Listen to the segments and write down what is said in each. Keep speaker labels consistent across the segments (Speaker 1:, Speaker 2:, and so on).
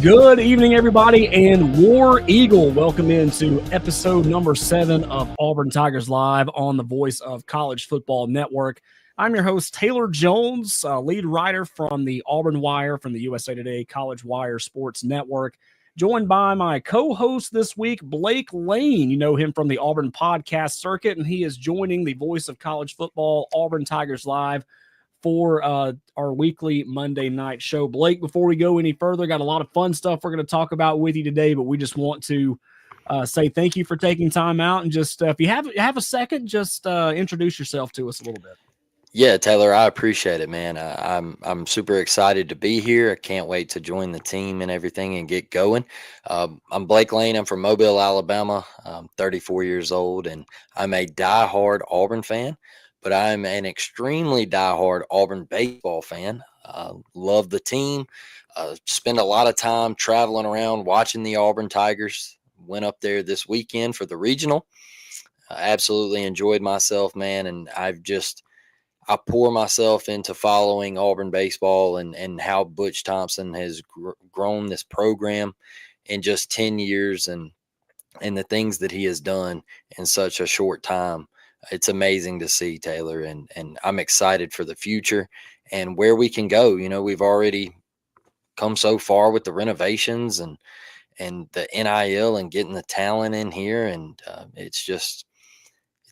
Speaker 1: Good evening, everybody, and War Eagle. Welcome into episode number 7 of Auburn Tigers Live on the Voice of College Football Network. I'm your host, Taylor Jones, lead writer from the Auburn Wire from the USA Today College Wire Sports Network, joined by my co-host this week, Blake Lane. You know him from the Auburn podcast circuit, and he is joining the Voice of College Football, Auburn Tigers Live, for our weekly Monday night show. Blake, before we go any further, got a lot of fun stuff we're going to talk about with you today, but we just want to say thank you for taking time out. And just if you have a second, just introduce yourself to us a little bit.
Speaker 2: Yeah, Taylor, I appreciate it, man. I'm super excited to be here. I can't wait to join the team and everything and get going. I'm Blake Lane. I'm from Mobile, Alabama. I'm 34 years old, and I'm a diehard Auburn fan. But I'm an extremely diehard Auburn baseball fan. Love the team. Spend a lot of time traveling around watching the Auburn Tigers. Went up there this weekend for the regional. Absolutely enjoyed myself, man. And I pour myself into following Auburn baseball and how Butch Thompson has grown this program in just 10 years and the things that he has done in such a short time. It's amazing to see, Taylor, and I'm excited for the future and where we can go. You know, we've already come so far with the renovations and the NIL and getting the talent in here, and it's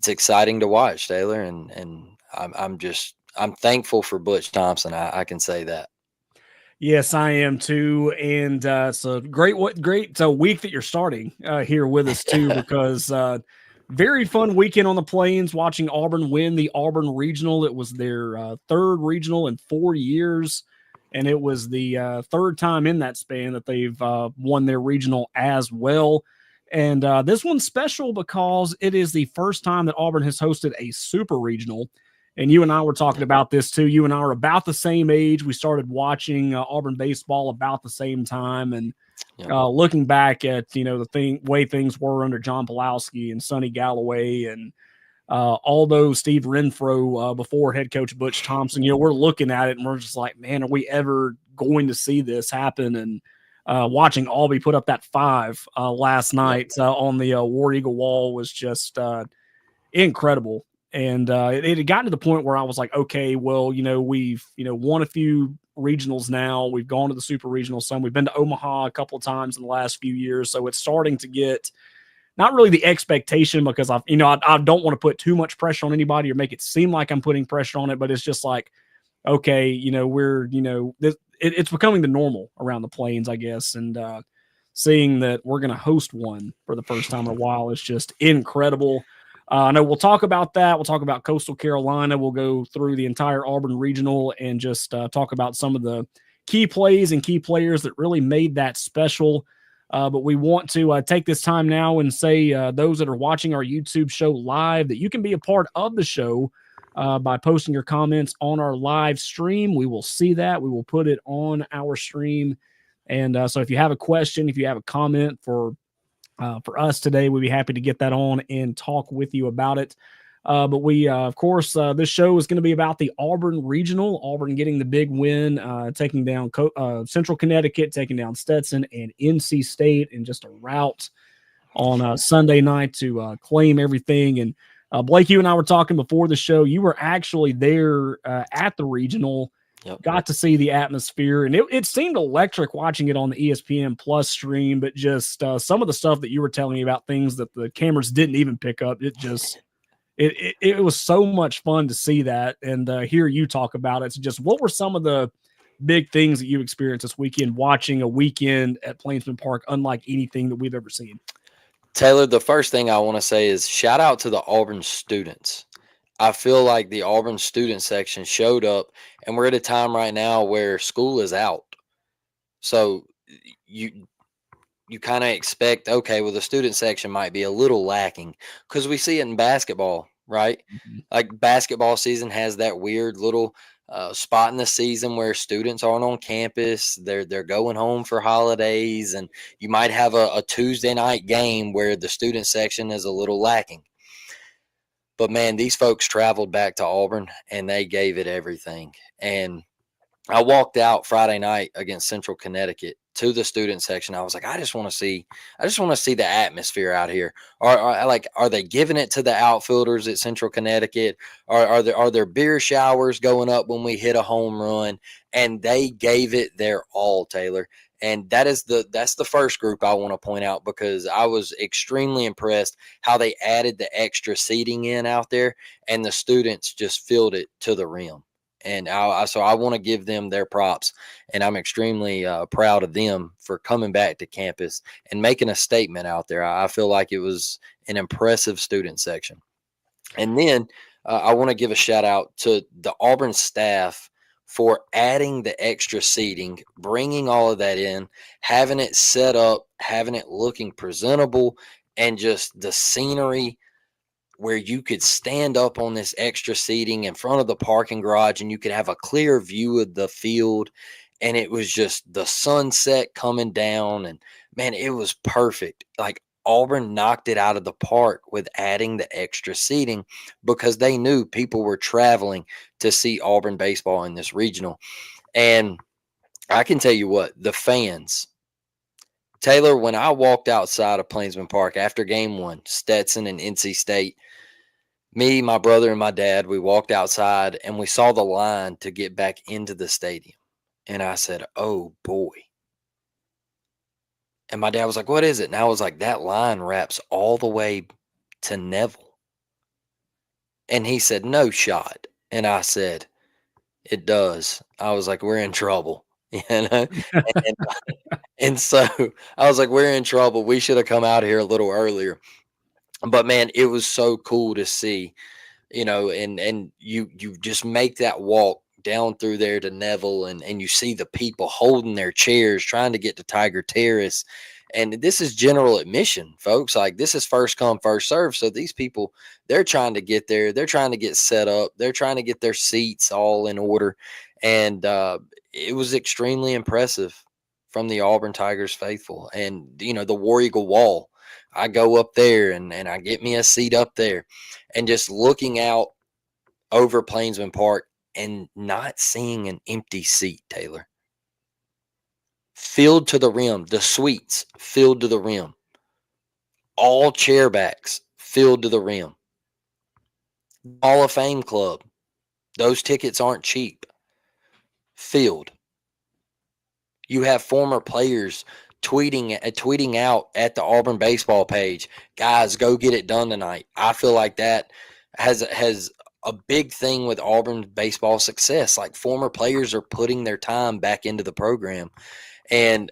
Speaker 2: exciting to watch, Taylor, and I'm thankful for Butch Thompson. I can say that.
Speaker 1: Yes, I am too, and it's a great week that you're starting here with us too, because very fun weekend on the Plains watching Auburn win the Auburn Regional. It was their third regional in 4 years, and it was the third time in that span that they've won their regional as well. And this one's special because it is the first time that Auburn has hosted a super regional. And you and I were talking about this too. You and I are about the same age. We started watching Auburn baseball about the same time. And looking back at, the way things were under John Pulowski and Sonny Galloway and although Steve Renfro before head coach Butch Thompson, we're looking at it and we're just like, man, are we ever going to see this happen? And watching Albie put up that 5 last night on the War Eagle wall was just incredible. And it had gotten to the point where I was like, okay, well, we've, won a few regionals now. We've gone to the super regional some. We've been to Omaha a couple of times in the last few years. So it's starting to get not really the expectation, because I don't want to put too much pressure on anybody or make it seem like I'm putting pressure on it, but it's just like, okay, it's becoming the normal around the Plains, I guess. And seeing that we're going to host one for the first time in a while is just incredible. I know we'll talk about that. We'll talk about Coastal Carolina. We'll go through the entire Auburn Regional and just talk about some of the key plays and key players that really made that special. But we want to take this time now and say those that are watching our YouTube show live that you can be a part of the show by posting your comments on our live stream. We will see that. We will put it on our stream. And so if you have a question, if you have a comment for us today, we'd be happy to get that on and talk with you about it. But we, of course, this show is going to be about the Auburn Regional. Auburn getting the big win, taking down Central Connecticut, taking down Stetson and NC State in just a rout on Sunday night to claim everything. And Blake, you and I were talking before the show. You were actually there at the regional. Yep. Got to see the atmosphere, and it seemed electric watching it on the ESPN Plus stream, but just some of the stuff that you were telling me about things that the cameras didn't even pick up, it was so much fun to see that and hear you talk about it. So just what were some of the big things that you experienced this weekend watching a weekend at Plainsman Park unlike anything that we've ever seen?
Speaker 2: Taylor, the first thing I want to say is shout out to the Auburn students. I feel like the Auburn student section showed up, and we're at a time right now where school is out. So you kind of expect, okay, well, the student section might be a little lacking because we see it in basketball, right? Mm-hmm. Like basketball season has that weird little spot in the season where students aren't on campus. They're going home for holidays, and you might have a Tuesday night game where the student section is a little lacking. But, man, these folks traveled back to Auburn, and they gave it everything. And I walked out Friday night against Central Connecticut to the student section. I was like, I just want to see the atmosphere out here. Are they giving it to the outfielders at Central Connecticut? Are there beer showers going up when we hit a home run? And they gave it their all, Taylor. And that's the first group I want to point out, because I was extremely impressed how they added the extra seating in out there, and the students just filled it to the rim. And so I want to give them their props, and I'm extremely proud of them for coming back to campus and making a statement out there. I feel like it was an impressive student section. And then I want to give a shout out to the Auburn staff for adding the extra seating, bringing all of that in, having it set up, having it looking presentable, and just the scenery where you could stand up on this extra seating in front of the parking garage and you could have a clear view of the field. And it was just the sunset coming down, and man, it was perfect. Like, Auburn knocked it out of the park with adding the extra seating, because they knew people were traveling to see Auburn baseball in this regional. And I can tell you what, the fans, Taylor, when I walked outside of Plainsman Park after game one, Stetson and NC State, me, my brother, and my dad, we walked outside and we saw the line to get back into the stadium. And I said, oh boy. And my dad was like, what is it? And I was like, that line wraps all the way to Neville. And he said, no shot. And I said, it does. I was like, we're in trouble. You know? and, and so I was like, we're in trouble. We should have come out here a little earlier. But man, it was so cool to see, and you just make that walk down through there to Neville, and you see the people holding their chairs trying to get to Tiger Terrace. And this is general admission, folks. Like, this is first come, first serve. So these people, they're trying to get there. They're trying to get set up. They're trying to get their seats all in order. And it was extremely impressive from the Auburn Tigers faithful. And, the War Eagle Wall, I go up there and I get me a seat up there, and just looking out over Plainsman Park and not seeing an empty seat, Taylor. Filled to the rim. The suites filled to the rim. All chairbacks filled to the rim. Hall of Fame Club. Those tickets aren't cheap. Filled. You have former players tweeting out at the Auburn baseball page, guys, go get it done tonight. I feel like that has a big thing with Auburn baseball success. Like, former players are putting their time back into the program. And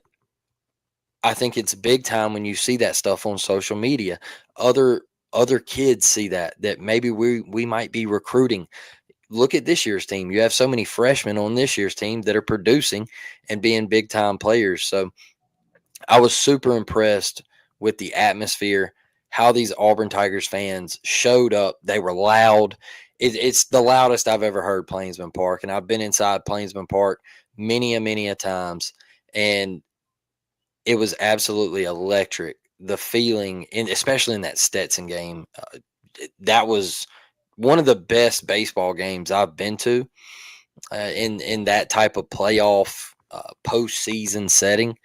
Speaker 2: I think it's big time when you see that stuff on social media. Other kids see that maybe we might be recruiting. Look at this year's team. You have so many freshmen on this year's team that are producing and being big time players. So I was super impressed with the atmosphere, how these Auburn Tigers fans showed up. They were loud. It's the loudest I've ever heard Plainsman Park, and I've been inside Plainsman Park many a times, and it was absolutely electric. The feeling, especially in that Stetson game, that was one of the best baseball games I've been to in that type of playoff postseason setting.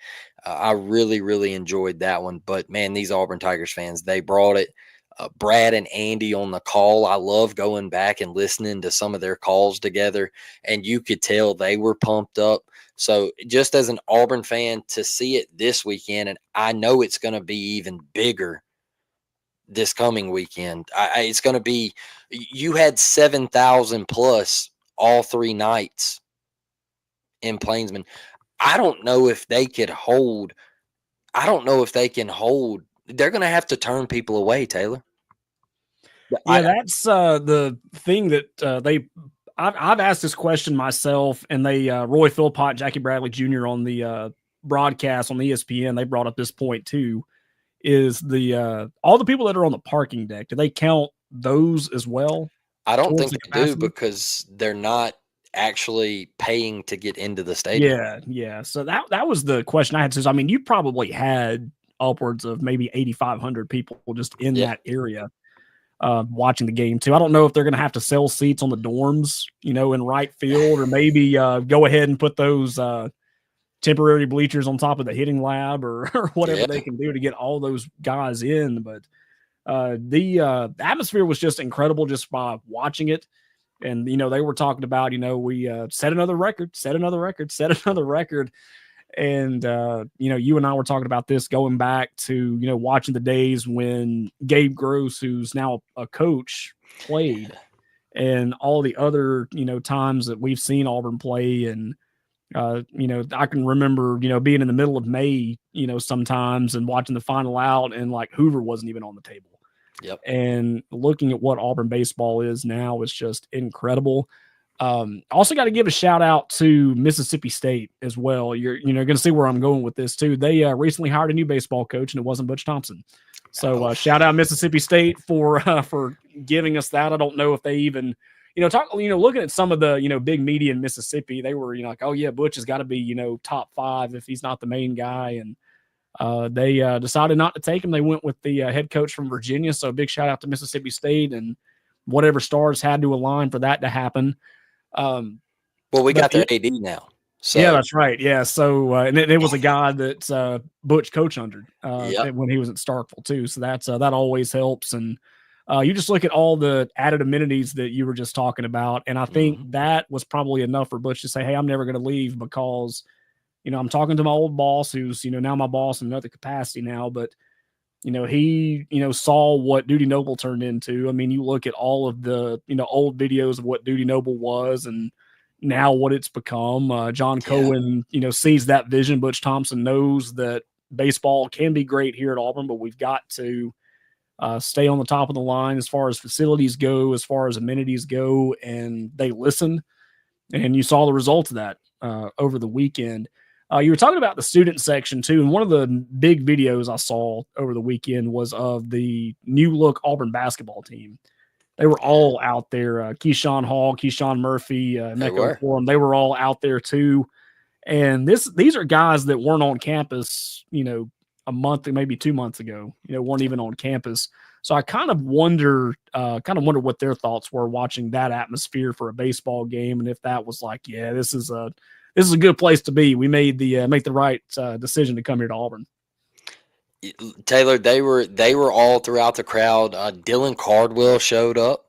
Speaker 2: I really enjoyed that one. But man, these Auburn Tigers fans, they brought it. Brad and Andy on the call. I love going back and listening to some of their calls together, and you could tell they were pumped up. So just as an Auburn fan, to see it this weekend, and I know it's going to be even bigger this coming weekend. It's going to be, you had 7,000 plus all 3 nights in Plainsman. I don't know if they could hold. I don't know if they can hold. They're going to have to turn people away, Taylor.
Speaker 1: Yeah, that's the thing that I've asked this question myself, and Roy Philpott, Jackie Bradley Jr. on the broadcast on ESPN, they brought up this point too. Is all the people that are on the parking deck, do they count those as well?
Speaker 2: I don't think they do, because they're not actually paying to get into the stadium.
Speaker 1: Yeah. So that was the question I had. Says, I mean, you probably had upwards of maybe 8,500 people just in that area watching the game too. I don't know if they're going to have to sell seats on the dorms, in right field, or maybe go ahead and put those temporary bleachers on top of the hitting lab or whatever
Speaker 2: Yeah.
Speaker 1: they can do to get all those guys in. But the atmosphere was just incredible just by watching it. And, they were talking about, we set another record. And, you and I were talking about this going back to, watching the days when Gabe Gross, who's now a coach, played, and all the other, times that we've seen Auburn play. And, I can remember, being in the middle of May, sometimes and watching the final out, and like Hoover wasn't even on the table.
Speaker 2: Yep.
Speaker 1: And looking at what Auburn baseball is now is just incredible. Also got to give a shout out to Mississippi State as well. You're going to see where I'm going with this too. They recently hired a new baseball coach, and it wasn't Butch Thompson. So shout out Mississippi State for giving us that. I don't know if they even, looking at some of the, big media in Mississippi, they were, like, oh yeah, Butch has got to be, top 5 if he's not the main guy. And they decided not to take him. They went with the head coach from Virginia. So big shout out to Mississippi State, and whatever stars had to align for that to happen.
Speaker 2: Well, we got their AD now. So.
Speaker 1: Yeah, that's right. Yeah. So, and it was a guy that Butch coached under when he was at Starkville too. So that always helps. And you just look at all the added amenities that you were just talking about. And I think that was probably enough for Butch to say, hey, I'm never going to leave, because, I'm talking to my old boss, who's, now my boss in another capacity now, but, he, saw what Duty Noble turned into. I mean, you look at all of the, old videos of what Duty Noble was and now what it's become. John Cohen, sees that vision. Butch Thompson knows that baseball can be great here at Auburn, but we've got to stay on the top of the line as far as facilities go, as far as amenities go, and they listen. And you saw the results of that over the weekend. You were talking about the student section too, and one of the big videos I saw over the weekend was of the new look Auburn basketball team. They were all out there. Keyshawn Hall, Keyshawn Murphy, Mecco Forum. They were all out there too. And these are guys that weren't on campus, a month, maybe 2 months ago, weren't even on campus. So I kind of wonder what their thoughts were watching that atmosphere for a baseball game, and if that was like, yeah, this is a good place to be. We made the make the right decision to come here to Auburn.
Speaker 2: Taylor, they were all throughout the crowd. Dylan Cardwell showed up,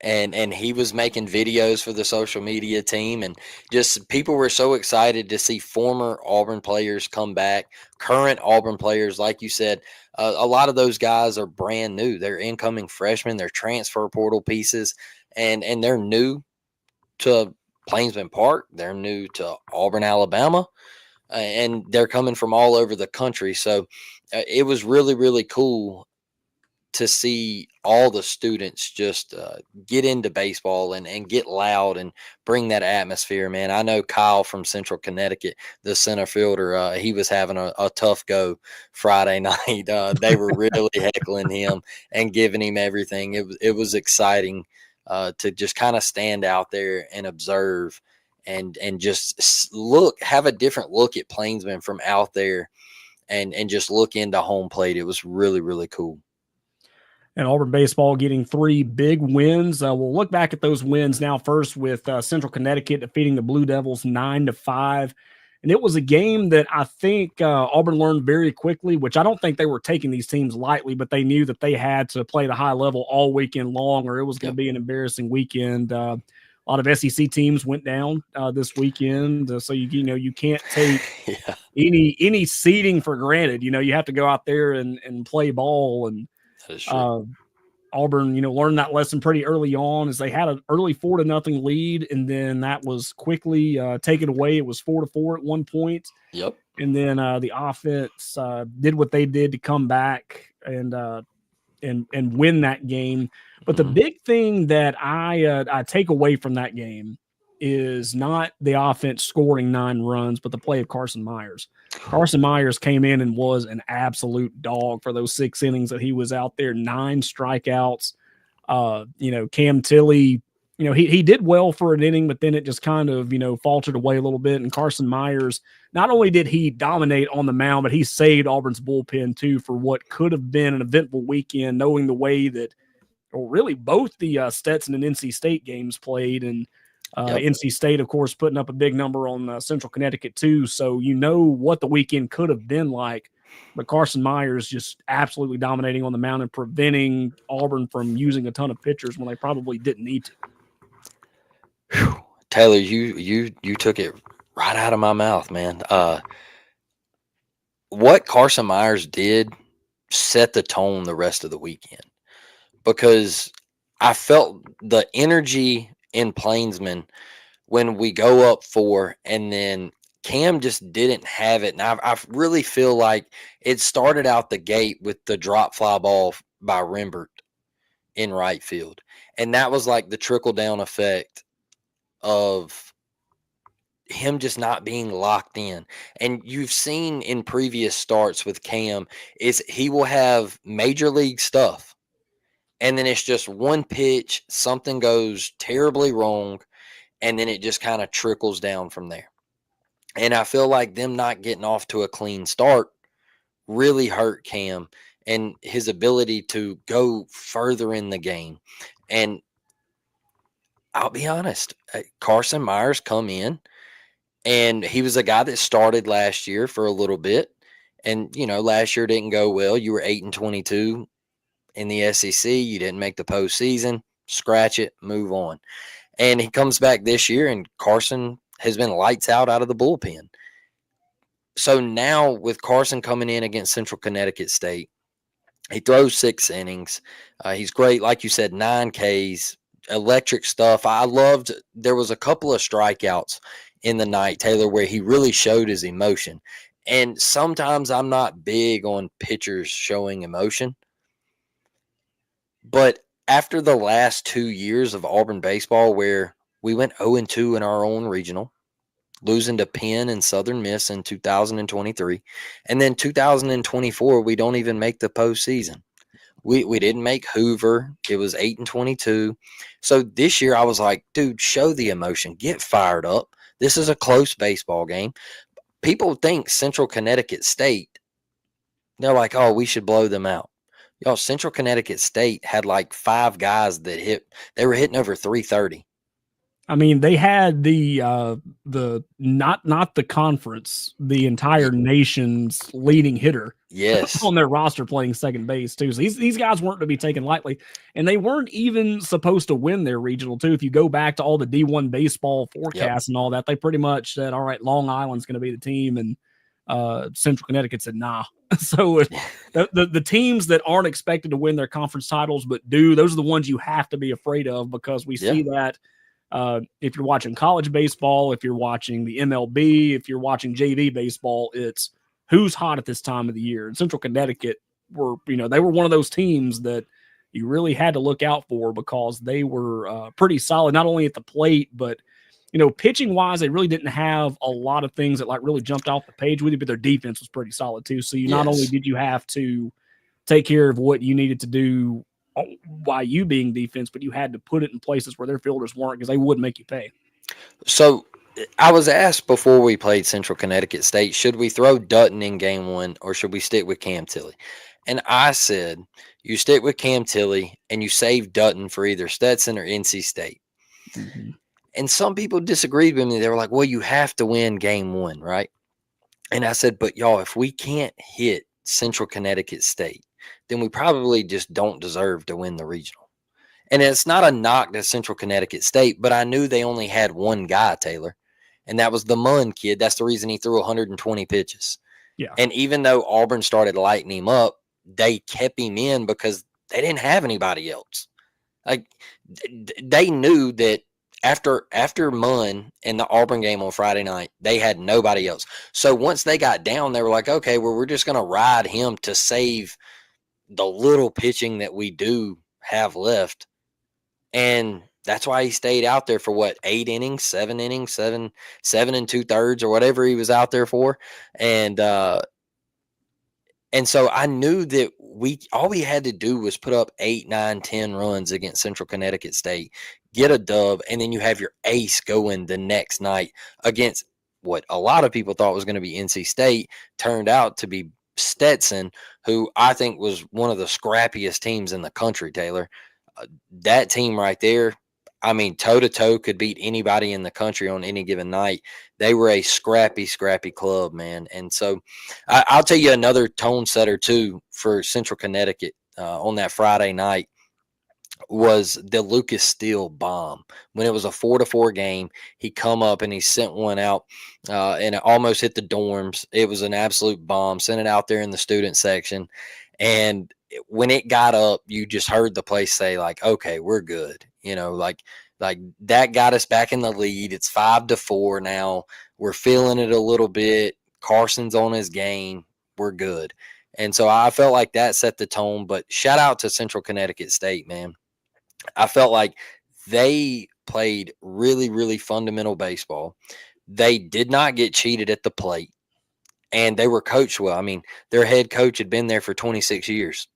Speaker 2: and he was making videos for the social media team, and just people were so excited to see former Auburn players come back, current Auburn players, like you said. A lot of those guys are brand new. They're incoming freshmen. They're transfer portal pieces, and they're new to Plainsman Park. They're new to Auburn, Alabama, and they're coming from all over the country. So it was really, really cool to see all the students just get into baseball and get loud and bring that atmosphere, man. I know Kyle from Central Connecticut, the center fielder, he was having a tough go Friday night. They were really heckling him and giving him everything. It was exciting to just kind of stand out there and observe and just have a different look at Plainsman from out there and just look into home plate. It was really, really cool.
Speaker 1: And Auburn baseball getting 3 big wins. We'll look back at those wins now first with Central Connecticut defeating the Blue Devils 9-5. And it was a game that I think Auburn learned very quickly, which I don't think they were taking these teams lightly, but they knew that they had to play the high level all weekend long, or it was going to be an embarrassing weekend. A lot of SEC teams went down this weekend, so you can't take any seeding for granted. You have to go out there and play ball. And
Speaker 2: that is true.
Speaker 1: Auburn, learned that lesson pretty early on, as they had an early 4-0 lead, and then that was quickly taken away. It was 4-4 at one point.
Speaker 2: Yep.
Speaker 1: And then the offense did what they did to come back and win that game. But the big thing that I take away from that game is not the offense scoring 9 runs, but the play of Carson Myers. Carson Myers came in and was an absolute dog for those 6 innings that he was out there. 9 strikeouts. Cam Tilley, he did well for an inning, but then it just kind of, faltered away a little bit. And Carson Myers, not only did he dominate on the mound, but he saved Auburn's bullpen too for what could have been an eventful weekend, knowing the way that, or really both the Stetson and NC State games played. And
Speaker 2: Yep.
Speaker 1: NC State, of course, putting up a big number on Central Connecticut too. So you know what the weekend could have been like. But Carson Myers just absolutely dominating on the mound and preventing Auburn from using a ton of pitchers when they probably didn't need to.
Speaker 2: Whew. Taylor, you took it right out of my mouth, man. What Carson Myers did set the tone the rest of the weekend, because I felt the energy in Plainsman when we go up 4, and then Cam just didn't have it. And I really feel like it started out the gate with the drop fly ball by Rembert in right field. And that was like the trickle down effect of him just not being locked in. And you've seen in previous starts with Cam is he will have major league stuff, and then it's just one pitch, something goes terribly wrong, and then it just kind of trickles down from there. And I feel like them not getting off to a clean start really hurt Cam and his ability to go further in the game. And I'll be honest, Carson Myers come in, and he was a guy that started last year for a little bit. And, last year didn't go well. You were 8-22 in the SEC. You didn't make the postseason. Scratch it, move on. And he comes back this year, and Carson has been lights out of the bullpen. So now with Carson coming in against Central Connecticut State, he throws 6 innings. He's great. Like you said, 9 Ks, electric stuff. I loved, there was a couple of strikeouts in the night, Taylor, where he really showed his emotion. And sometimes I'm not big on pitchers showing emotion, but after the last 2 years of Auburn baseball, where we went 0-2 in our own regional, losing to Penn and Southern Miss in 2023, and then 2024, we don't even make the postseason. We didn't make Hoover. It was 8-22. So this year I was like, dude, show the emotion. Get fired up. This is a close baseball game. People think Central Connecticut State, they're like, oh, we should blow them out. Y'all, Central Connecticut State had like 5 guys that they were hitting over 330.
Speaker 1: I mean, they had the not the conference, the entire nation's leading hitter
Speaker 2: Yes.
Speaker 1: on their roster playing second base too. So these guys weren't to be taken lightly, and they weren't even supposed to win their regional too. If you go back to all the D1 baseball forecasts and all that, they pretty much said, all right, Long Island's going to be the team, and Central Connecticut said nah. So the teams that aren't expected to win their conference titles but do, those are the ones you have to be afraid of, because we see that if you're watching college baseball, if you're watching the MLB, if you're watching JV baseball, it's who's hot at this time of the year. And Central Connecticut they were one of those teams that you really had to look out for, because they were pretty solid, not only at the plate, but pitching wise, they really didn't have a lot of things that like really jumped off the page with you, but their defense was pretty solid too. So not only did you have to take care of what you needed to do by you being defense, but you had to put it in places where their fielders weren't, because they would make you pay.
Speaker 2: So I was asked before we played Central Connecticut State, should we throw Dutton in game 1 or should we stick with Cam Tilley? And I said, you stick with Cam Tilley and you save Dutton for either Stetson or NC State. Mm-hmm. And some people disagreed with me. They were like, well, you have to win game 1, right? And I said, but y'all, if we can't hit Central Connecticut State, then we probably just don't deserve to win the regional. And it's not a knock to Central Connecticut State, but I knew they only had one guy, Taylor, and that was the Munn kid. That's the reason he threw 120 pitches.
Speaker 1: Yeah.
Speaker 2: And even though Auburn started lighting him up, they kept him in because they didn't have anybody else. Like, they knew that after Munn and the Auburn game on Friday night, they had nobody else. So once they got down, they were like, okay, well, we're just going to ride him to save the little pitching that we do have left. And that's why he stayed out there for 7 innings, 7 and 2/3 or whatever he was out there for. And so I knew that all we had to do was put up 8, 9, 10 runs against Central Connecticut State, get a dub, and then you have your ace going the next night against what a lot of people thought was going to be NC State, turned out to be Stetson, who I think was one of the scrappiest teams in the country, Taylor. That team right there, I mean, toe to toe could beat anybody in the country on any given night. They were a scrappy, scrappy club, man. And so I'll tell you another tone setter, too, for Central Connecticut on that Friday night was the Lucas Steele bomb. When it was a 4-4 game, he come up and he sent one out and it almost hit the dorms. It was an absolute bomb. Sent it out there in the student section. And when it got up, you just heard the place say, like, okay, we're good. Like that got us back in the lead. It's 5-4 now. We're feeling it a little bit. Carson's on his game. We're good. And so I felt like that set the tone. But shout out to Central Connecticut State, man. I felt like they played really, really fundamental baseball. They did not get cheated at the plate, and they were coached well. I mean, their head coach had been there for 26 years.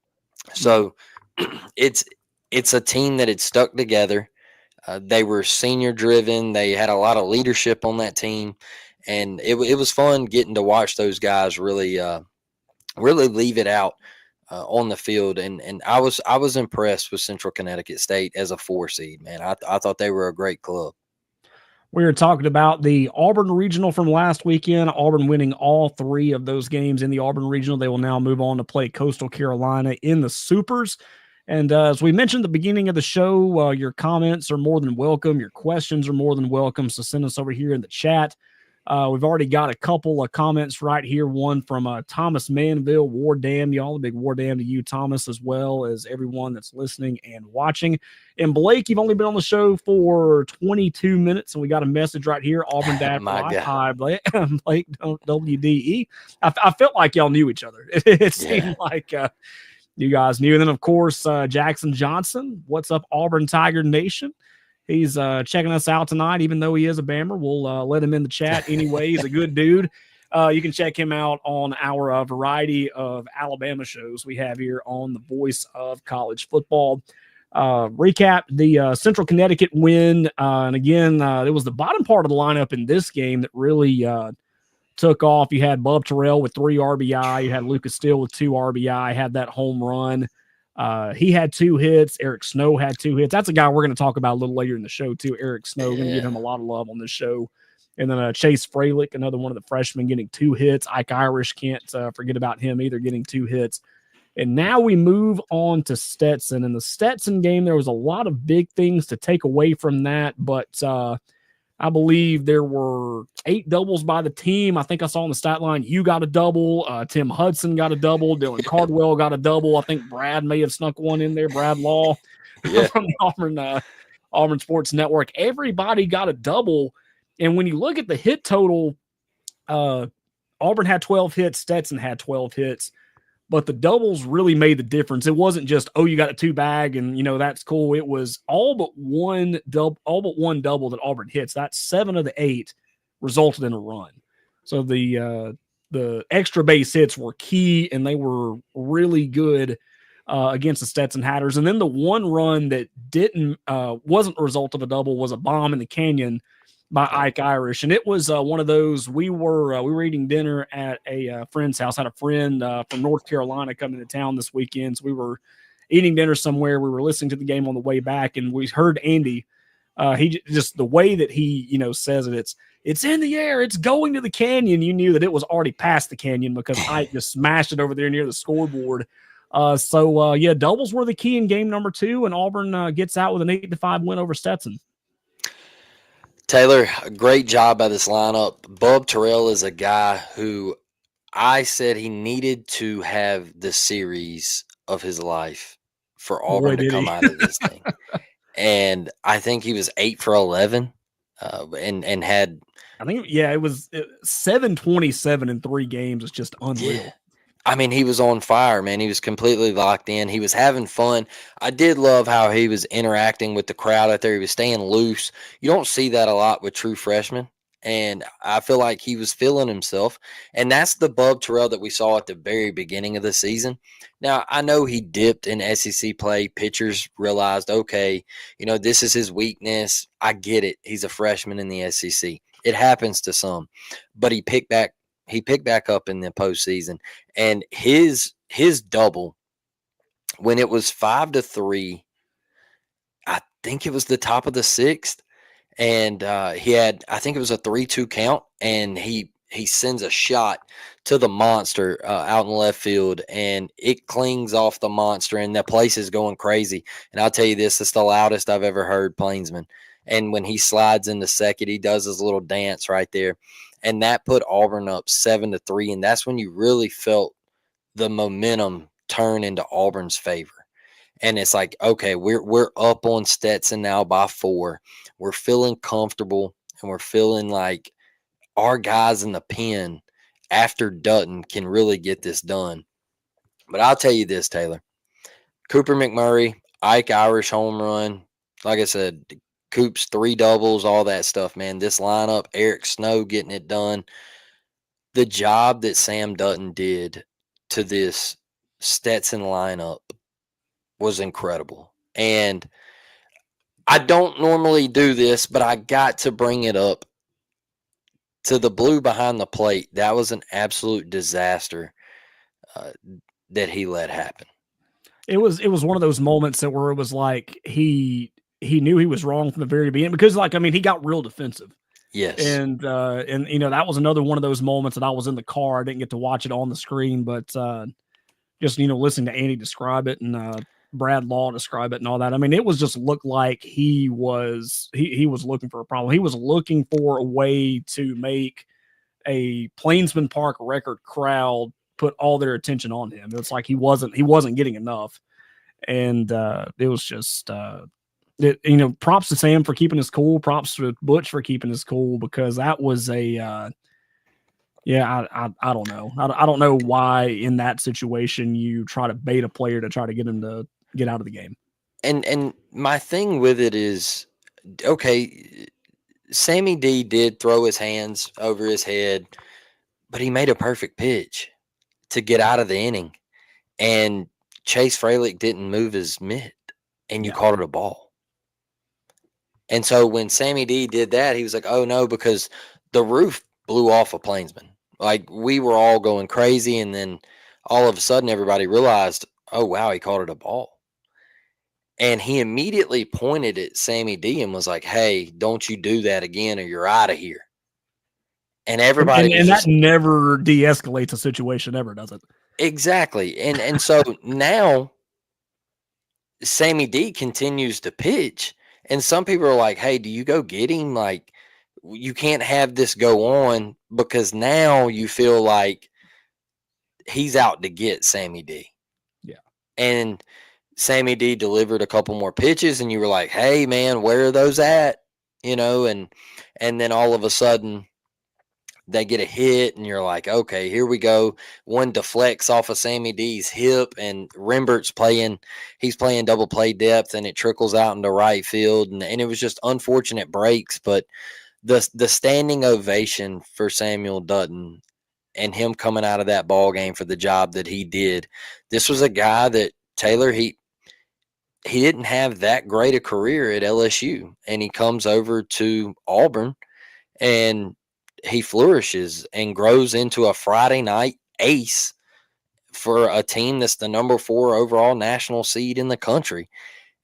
Speaker 2: So it's a team that had stuck together. They were senior driven. They had a lot of leadership on that team, and it was fun getting to watch those guys really really leave it out on the field. And I was impressed with Central Connecticut State as a 4 seed, man. I thought they were a great club.
Speaker 1: We were talking about the Auburn Regional from last weekend. Auburn winning all 3 of those games in the Auburn Regional. They will now move on to play Coastal Carolina in the Supers. And as we mentioned at the beginning of the show, your comments are more than welcome. Your questions are more than welcome. So send us over here in the chat. We've already got a couple of comments right here. One from Thomas Manville, War Dam. Y'all, a big War Dam to you, Thomas, as well as everyone that's listening and watching. And Blake, you've only been on the show for 22 minutes, and we got a message right here. Auburn Dash Live. Hi, Blake. Blake WDE. I felt like y'all knew each other. It seemed like you guys knew. And then, of course, Jackson Johnson. What's up, Auburn Tiger Nation? He's checking us out tonight, even though he is a Bammer. We'll let him in the chat anyway. He's a good dude. You can check him out on our variety of Alabama shows we have here on the Voice of College Football. Recap the Central Connecticut win. And again, it was the bottom part of the lineup in this game that really took off. You had Bub Terrell with 3 RBI. You had Lucas Steele with 2 RBI. Had that home run. He had 2 hits. Eric Snow had 2 hits. That's a guy we're going to talk about a little later in the show, too. Eric Snow, going to give him a lot of love on this show. And then Chase Fralick, another one of the freshmen, getting 2 hits. Ike Irish, can't forget about him either, getting 2 hits. And now we move on to Stetson. In the Stetson game, there was a lot of big things to take away from that, but I believe there were 8 doubles by the team. I think I saw on the stat line, you got a double. Tim Hudson got a double. Dylan Cardwell got a double. I think Brad may have snuck one in there. Brad Law from the Auburn Sports Network. Everybody got a double. And when you look at the hit total, Auburn had 12 hits. Stetson had 12 hits. But the doubles really made the difference. It wasn't just, oh, you got a 2 bag and, that's cool. It was all but one double that Auburn hits. That's 7 of the 8 resulted in a run. So the extra base hits were key, and they were really good against the Stetson Hatters. And then the one run that wasn't a result of a double was a bomb in the canyon by Ike Irish. And it was one of those, we were eating dinner at a friend's house. I had a friend from North Carolina coming to town this weekend. So we were eating dinner somewhere. We were listening to the game on the way back, and we heard Andy. He just, the way that he, says it's in the air. It's going to the canyon. You knew that it was already past the canyon because Ike just smashed it over there near the scoreboard. Doubles were the key in game number 2, and Auburn gets out with an 8-5 win over Stetson.
Speaker 2: Taylor, a great job by this lineup. Bub Terrell is a guy who I said he needed to have the series of his life for Auburn to come out of this thing. And I think he was 8 for 11 and had.
Speaker 1: I think, it was 727 in 3 games. It's just unreal.
Speaker 2: Yeah. I mean, he was on fire, man. He was completely locked in. He was having fun. I did love how he was interacting with the crowd out there. He was staying loose. You don't see that a lot with true freshmen. And I feel like he was feeling himself. And that's the Bub Terrell that we saw at the very beginning of the season. Now, I know he dipped in SEC play. Pitchers realized, okay, this is his weakness. I get it. He's a freshman in the SEC. It happens to some. But he picked back up in the postseason, and his double when it was 5-3, I think it was the top of the sixth, and he had, I think it was a 3-2 count, and he sends a shot to the monster out in left field, and it clings off the monster, and the place is going crazy. And I'll tell you this, it's the loudest I've ever heard Plainsman. And when he slides into second, he does his little dance right there, and that put Auburn up 7-3, and that's when you really felt the momentum turn into Auburn's favor. And it's like, okay, we're up on Stetson now by 4. We're feeling comfortable, and we're feeling like our guys in the pen after Dutton can really get this done. But I'll tell you this, Taylor. Cooper McMurray, Ike Irish home run. Like I said, Coop's 3 doubles, all that stuff, man. This lineup, Eric Snow getting it done. The job that Sam Dutton did to this Stetson lineup was incredible. And I don't normally do this, but I got to bring it up. To the blue behind the plate, that was an absolute disaster that he let happen.
Speaker 1: It was one of those moments that where it was like he knew he was wrong from the very beginning, because like, I mean, he got real defensive.
Speaker 2: Yes.
Speaker 1: And you know, that was another one of those moments that I was in the car. I didn't get to watch it on the screen, but just, you know, listening to Andy describe it and Brad Law describe it and all that. I mean, it was just looked like he was looking for a problem. He was looking for a way to make a Plainsman Park record crowd put all their attention on him. It's like he wasn't getting enough. And it was just you know, props to Sam for keeping his cool, props to Butch for keeping his cool, because that was a yeah, I don't know. I don't know why in that situation you try to bait a player to try to get him to get out of the game.
Speaker 2: And my thing with it is, okay, Sammy D did throw his hands over his head, but he made a perfect pitch to get out of the inning. And Chase Fralick didn't move his mitt, and you called it a ball. And so when Sammy D did that, he was like, oh no, because the roof blew off a Plainsman. Like, we were all going crazy, and then all of a sudden everybody realized, oh wow, he called it a ball. And he immediately pointed at Sammy D and was like, hey, don't you do that again or you're out of here. And everybody was
Speaker 1: that never de-escalates a situation ever, does it?
Speaker 2: Exactly. And so now Sammy D continues to pitch, and some people are like, hey, do you go get him? Like, you can't have this go on, because now you feel like he's out to get Sammy D.
Speaker 1: Yeah.
Speaker 2: And Sammy D delivered a couple more pitches, and you were like, hey man, where are those at? You know, and then all of a sudden they get a hit, and you're like, okay, here we go. One deflects off of Sammy D's hip, and Rembert's he's playing double play depth, and it trickles out into right field. And it was just unfortunate breaks, but the standing ovation for Samuel Dutton and him coming out of that ball game for the job that he did. This was a guy that, Taylor, he didn't have that great a career at LSU, and he comes over to Auburn, and he flourishes and grows into a Friday night ace for a team that's the number 4 overall national seed in the country.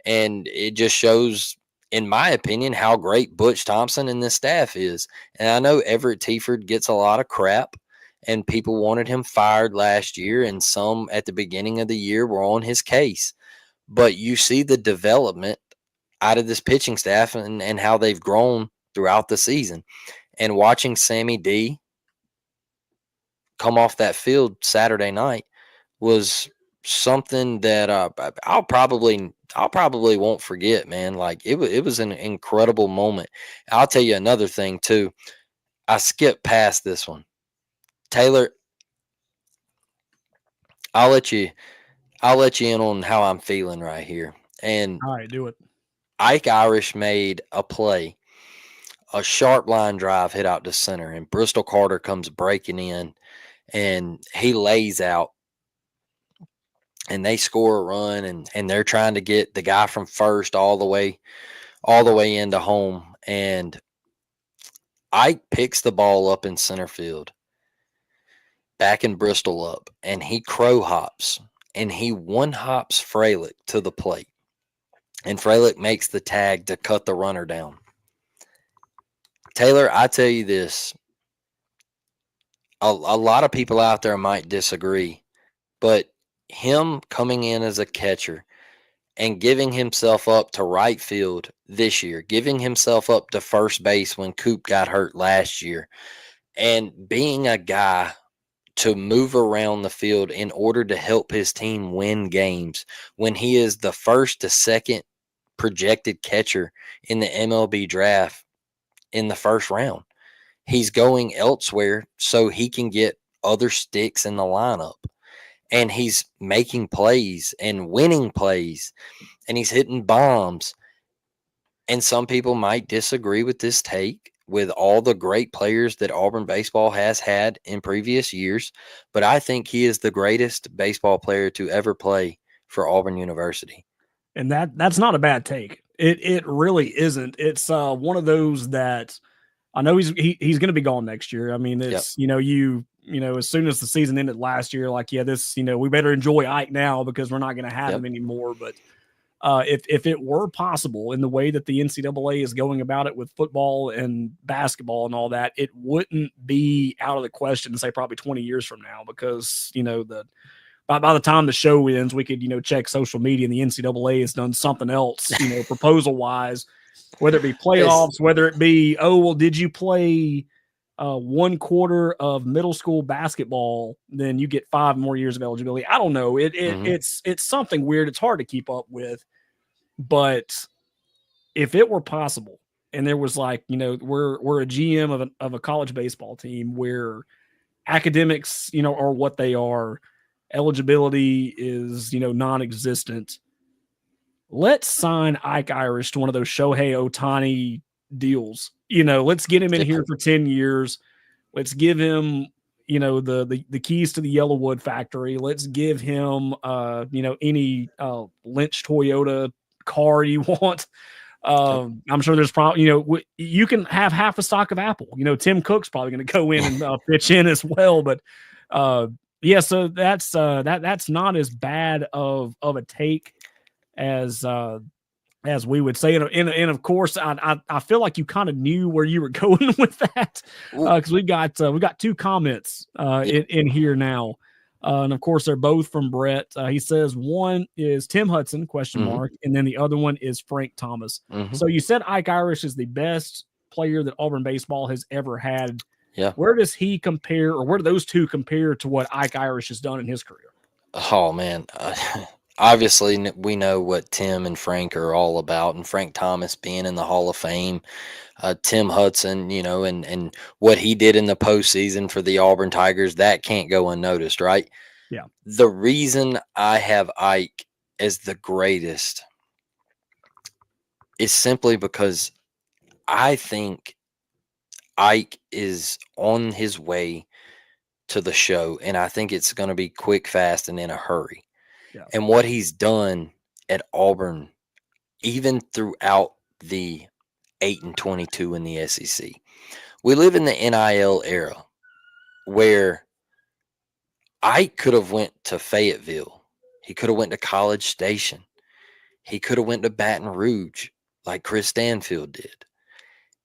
Speaker 2: And it just shows, in my opinion, how great Butch Thompson and this staff is. And I know Everett Teaford gets a lot of crap, and people wanted him fired last year, and some at the beginning of the year were on his case. But you see the development out of this pitching staff and how they've grown throughout the season. And watching Sammy D come off that field Saturday night was something that I'll probably won't forget, man. Like, it was an incredible moment. I'll tell you another thing too. I skipped past this one. Taylor, I'll let you in on how I'm feeling right here. And
Speaker 1: All right, do it.
Speaker 2: Ike Irish made a play, a sharp line drive hit out to center, and Bristol Carter comes breaking in, and he lays out, and they score a run, and they're trying to get the guy from first all the way into home. And Ike picks the ball up in center field, backing Bristol up, and he crow hops, and he one hops Fralick to the plate. and Freilich makes the tag to cut the runner down. Taylor, I tell you this, a lot of people out there might disagree, but him coming in as a catcher and giving himself up to right field this year, giving himself up to first base when Coop got hurt last year, and being a guy to move around the field in order to help his team win games when he is the first to second projected catcher in the MLB draft in the first round. He's going elsewhere so he can get other sticks in the lineup. And he's making plays and winning plays, and he's hitting bombs. And some people might disagree with this take with all the great players that Auburn baseball has had in previous years, but I think he is the greatest baseball player to ever play for Auburn University.
Speaker 1: And that's not a bad take. It really isn't. It's one of those that I know he's going to be gone next year. I mean, it's as soon as the season ended last year, like this, we better enjoy Ike now because we're not going to have him anymore. But if it were possible in the way that the NCAA is going about it with football and basketball and all that, it wouldn't be out of the question to say probably 20 years from now because by the time the show ends, we could check social media and the NCAA has done something else proposal wise. Whether it be playoffs, whether it be, did you play 1/4 of middle school basketball, then you get 5 more years of eligibility. I don't know. It's something weird. It's hard to keep up with. But if it were possible, and there was we're a GM of a college baseball team where academics, are what they are, eligibility is, non-existent. Let's sign Ike Irish to one of those Shohei Ohtani deals. Let's get him in here for 10 years. Let's give him, the keys to the Yellowwood factory. Let's give him, any Lynch Toyota car you want. I'm sure there's probably, you can have half a stock of Apple. Tim Cook's probably going to go in and pitch in as well. But so that's not as bad of a take as we would say, and of course, I feel like you kind of knew where you were going with that because we got 2 comments in here now, and of course they're both from Brett. He says one is Tim Hudson ? And then the other one is Frank Thomas. So you said Ike Irish is the best player that Auburn baseball has ever had.
Speaker 2: Yeah.
Speaker 1: Where does he compare, or where do those two compare to what Ike Irish has done in his career?
Speaker 2: Oh man. Obviously, we know what Tim and Frank are all about, and Frank Thomas being in the Hall of Fame, Tim Hudson, and what he did in the postseason for the Auburn Tigers, that can't go unnoticed, right?
Speaker 1: Yeah.
Speaker 2: The reason I have Ike as the greatest is simply because I think Ike is on his way to the show, and I think it's going to be quick, fast, and in a hurry.
Speaker 1: Yeah.
Speaker 2: And what he's done at Auburn, even throughout the 8-22 in the SEC. We live in the NIL era where Ike could have went to Fayetteville. He could have went to College Station. He could have went to Baton Rouge like Chris Stanfield did.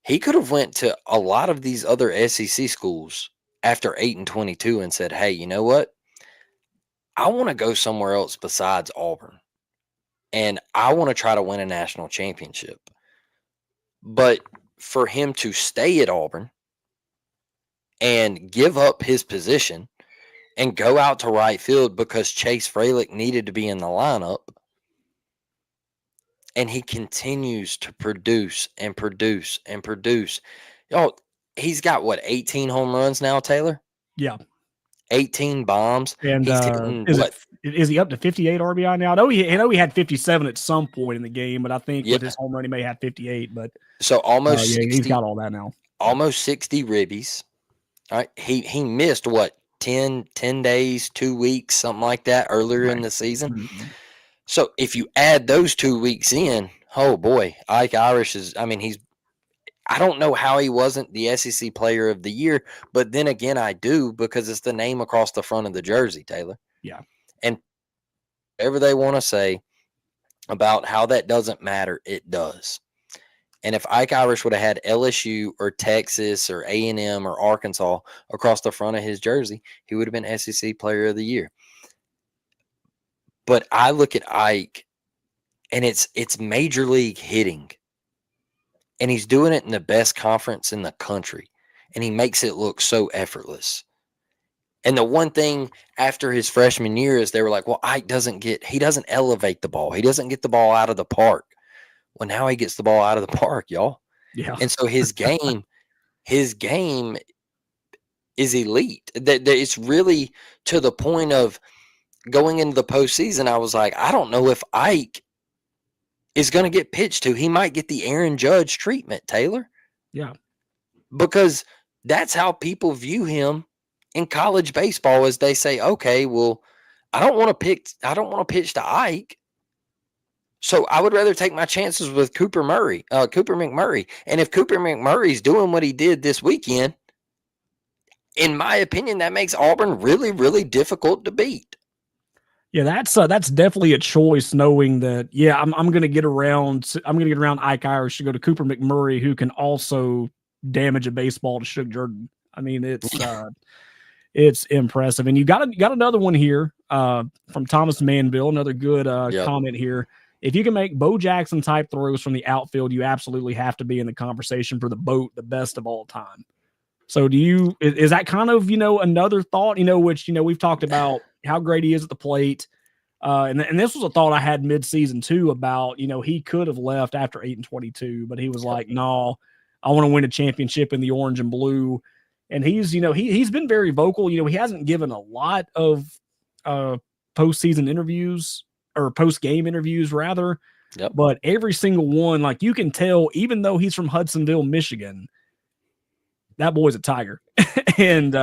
Speaker 2: He could have went to a lot of these other SEC schools after 8-22 and said, hey, you know what? I want to go somewhere else besides Auburn, and I want to try to win a national championship. But for him to stay at Auburn and give up his position and go out to right field because Chase Freilich needed to be in the lineup, and he continues to produce and produce and produce. He's got, 18 home runs now, Taylor?
Speaker 1: Yeah.
Speaker 2: 18 bombs.
Speaker 1: And
Speaker 2: he's hitting,
Speaker 1: is he up to 58 RBI now? I know he had 57 at some point in the game, but I think with his home run he may have 58. But
Speaker 2: so almost 60,
Speaker 1: he's got all that now.
Speaker 2: Almost 60 ribbies. All right, he missed 10 days, 2 weeks, something like that earlier in the season.
Speaker 1: Mm-hmm.
Speaker 2: So if you add those 2 weeks in, oh boy, Ike Irish is. I don't know how he wasn't the SEC Player of the Year, but then again, I do because it's the name across the front of the jersey, Taylor.
Speaker 1: Yeah.
Speaker 2: And whatever they want to say, about how that doesn't matter. It does. And if Ike Irish would have had LSU or Texas or A&M or Arkansas across the front of his jersey, he would have been SEC Player of the Year. But I look at Ike, and it's major league hitting, and he's doing it in the best conference in the country, and he makes it look so effortless. And the one thing after his freshman year is they were like, well, Ike he doesn't elevate the ball. He doesn't get the ball out of the park. Well, now he gets the ball out of the park, y'all.
Speaker 1: Yeah.
Speaker 2: And so his game is elite. That it's really to the point of going into the postseason. I was like, I don't know if Ike is going to get pitched to. He might get the Aaron Judge treatment, Taylor.
Speaker 1: Yeah.
Speaker 2: Because that's how people view him in college baseball, as they say, okay, well, I don't want to pitch to Ike. So I would rather take my chances with Cooper McMurray. And if Cooper McMurray's doing what he did this weekend, in my opinion, that makes Auburn really, really difficult to beat.
Speaker 1: Yeah, that's definitely a choice, knowing that, yeah, I'm gonna get around Ike Irish to go to Cooper McMurray, who can also damage a baseball to Shook Jordan. I mean, it's impressive. And you got another one here from Thomas Manville, another good comment here. If you can make Bo Jackson type throws from the outfield, you absolutely have to be in the conversation for the best of all time. So is that kind of, another thought, which, we've talked about how great he is at the plate. And this was a thought I had mid-season too about, he could have left after 8-22, but he was like, no, I want to win a championship in the orange and blue. And he's been very vocal. He hasn't given a lot of postseason interviews, or post-game interviews rather.
Speaker 2: Yep.
Speaker 1: But every single one, like, you can tell, even though he's from Hudsonville, Michigan, that boy's a Tiger. And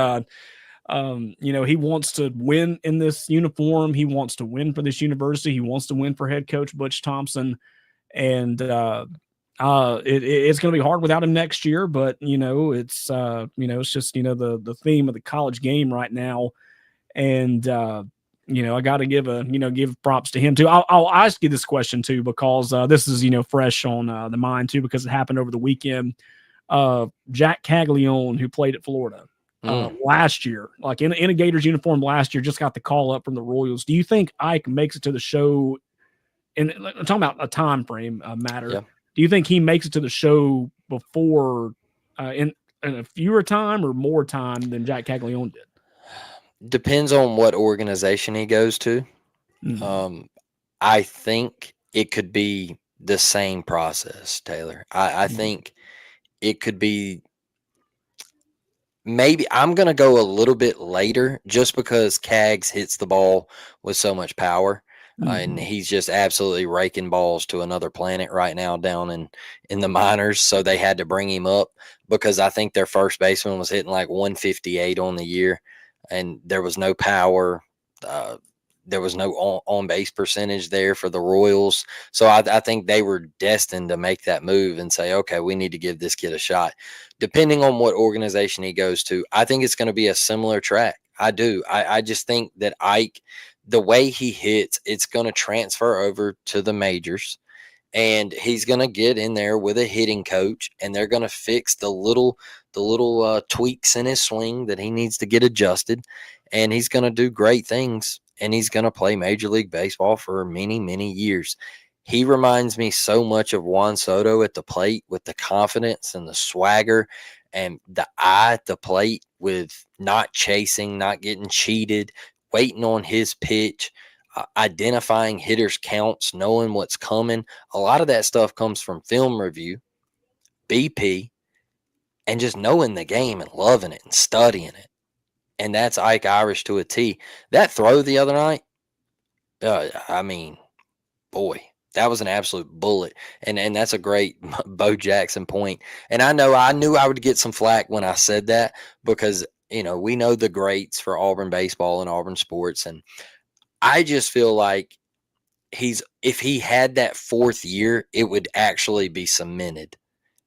Speaker 1: he wants to win in this uniform. He wants to win for this university. He wants to win for head coach Butch Thompson. And it's going to be hard without him next year, but it's just the theme of the college game right now. And I got to give props to him too. I'll ask you this question too, because this is fresh on the mind too, because it happened over the weekend. Jack Caglione, who played at Florida last year, like in a Gators uniform last year, just got the call up from the Royals. Do you think Ike makes it to the show? And I'm talking about a time frame matter.
Speaker 2: Yeah.
Speaker 1: Do you think he makes it to the show before in a fewer time or more time than Jack Caglione did?
Speaker 2: Depends on what organization he goes to.
Speaker 1: Mm-hmm.
Speaker 2: I think it could be the same process, Taylor. I think it could be, maybe I'm going to go a little bit later, just because Cags hits the ball with so much power. And he's just absolutely raking balls to another planet right now down in the minors. So they had to bring him up, because I think their first baseman was hitting like 158 on the year, and there was no power. There was no on base percentage there for the Royals. So I think they were destined to make that move and say, okay, we need to give this kid a shot. Depending on what organization he goes to, I think it's going to be a similar track. I do. I just think that Ike, the way he hits, it's going to transfer over to the majors, and he's going to get in there with a hitting coach, and they're going to fix the little tweaks in his swing that he needs to get adjusted, and he's going to do great things, and he's going to play Major League Baseball for many, many years. He reminds me so much of Juan Soto at the plate, with the confidence and the swagger and the eye at the plate, with not chasing, not getting cheated, waiting on his pitch, identifying hitters' counts, knowing what's coming. A lot of that stuff comes from film review, BP, and just knowing the game and loving it and studying it. And that's Ike Irish to a T. That throw the other night, I mean, boy, that was an absolute bullet. And that's a great Bo Jackson point. And I knew I would get some flack when I said that, because, we know the greats for Auburn baseball and Auburn sports. And I just feel like if he had that fourth year, it would actually be cemented.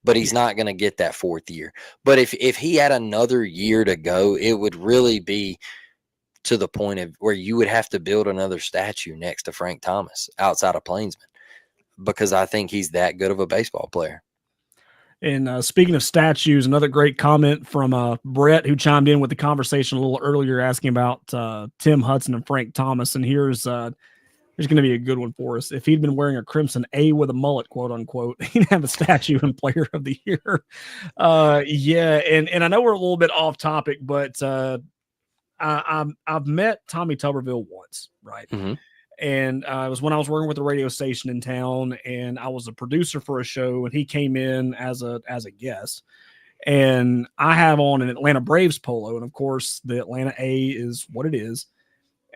Speaker 2: But he's not going to get that fourth year. But if he had another year to go, it would really be to the point of where you would have to build another statue next to Frank Thomas outside of Plainsman. because I think he's that good of a baseball player.
Speaker 1: And speaking of statues, another great comment from Brett, who chimed in with the conversation a little earlier, asking about Tim Hudson and Frank Thomas. And here's going to be a good one for us. If he'd been wearing a crimson A with a mullet, quote unquote, he'd have a statue and Player of the Year. Yeah, and I know we're a little bit off topic, but I've met Tommy Tuberville once, right?
Speaker 2: Mm-hmm.
Speaker 1: And it was when I was working with a radio station in town, and I was a producer for a show, and he came in as a guest. And I have on an Atlanta Braves polo, and of course, the Atlanta A is what it is.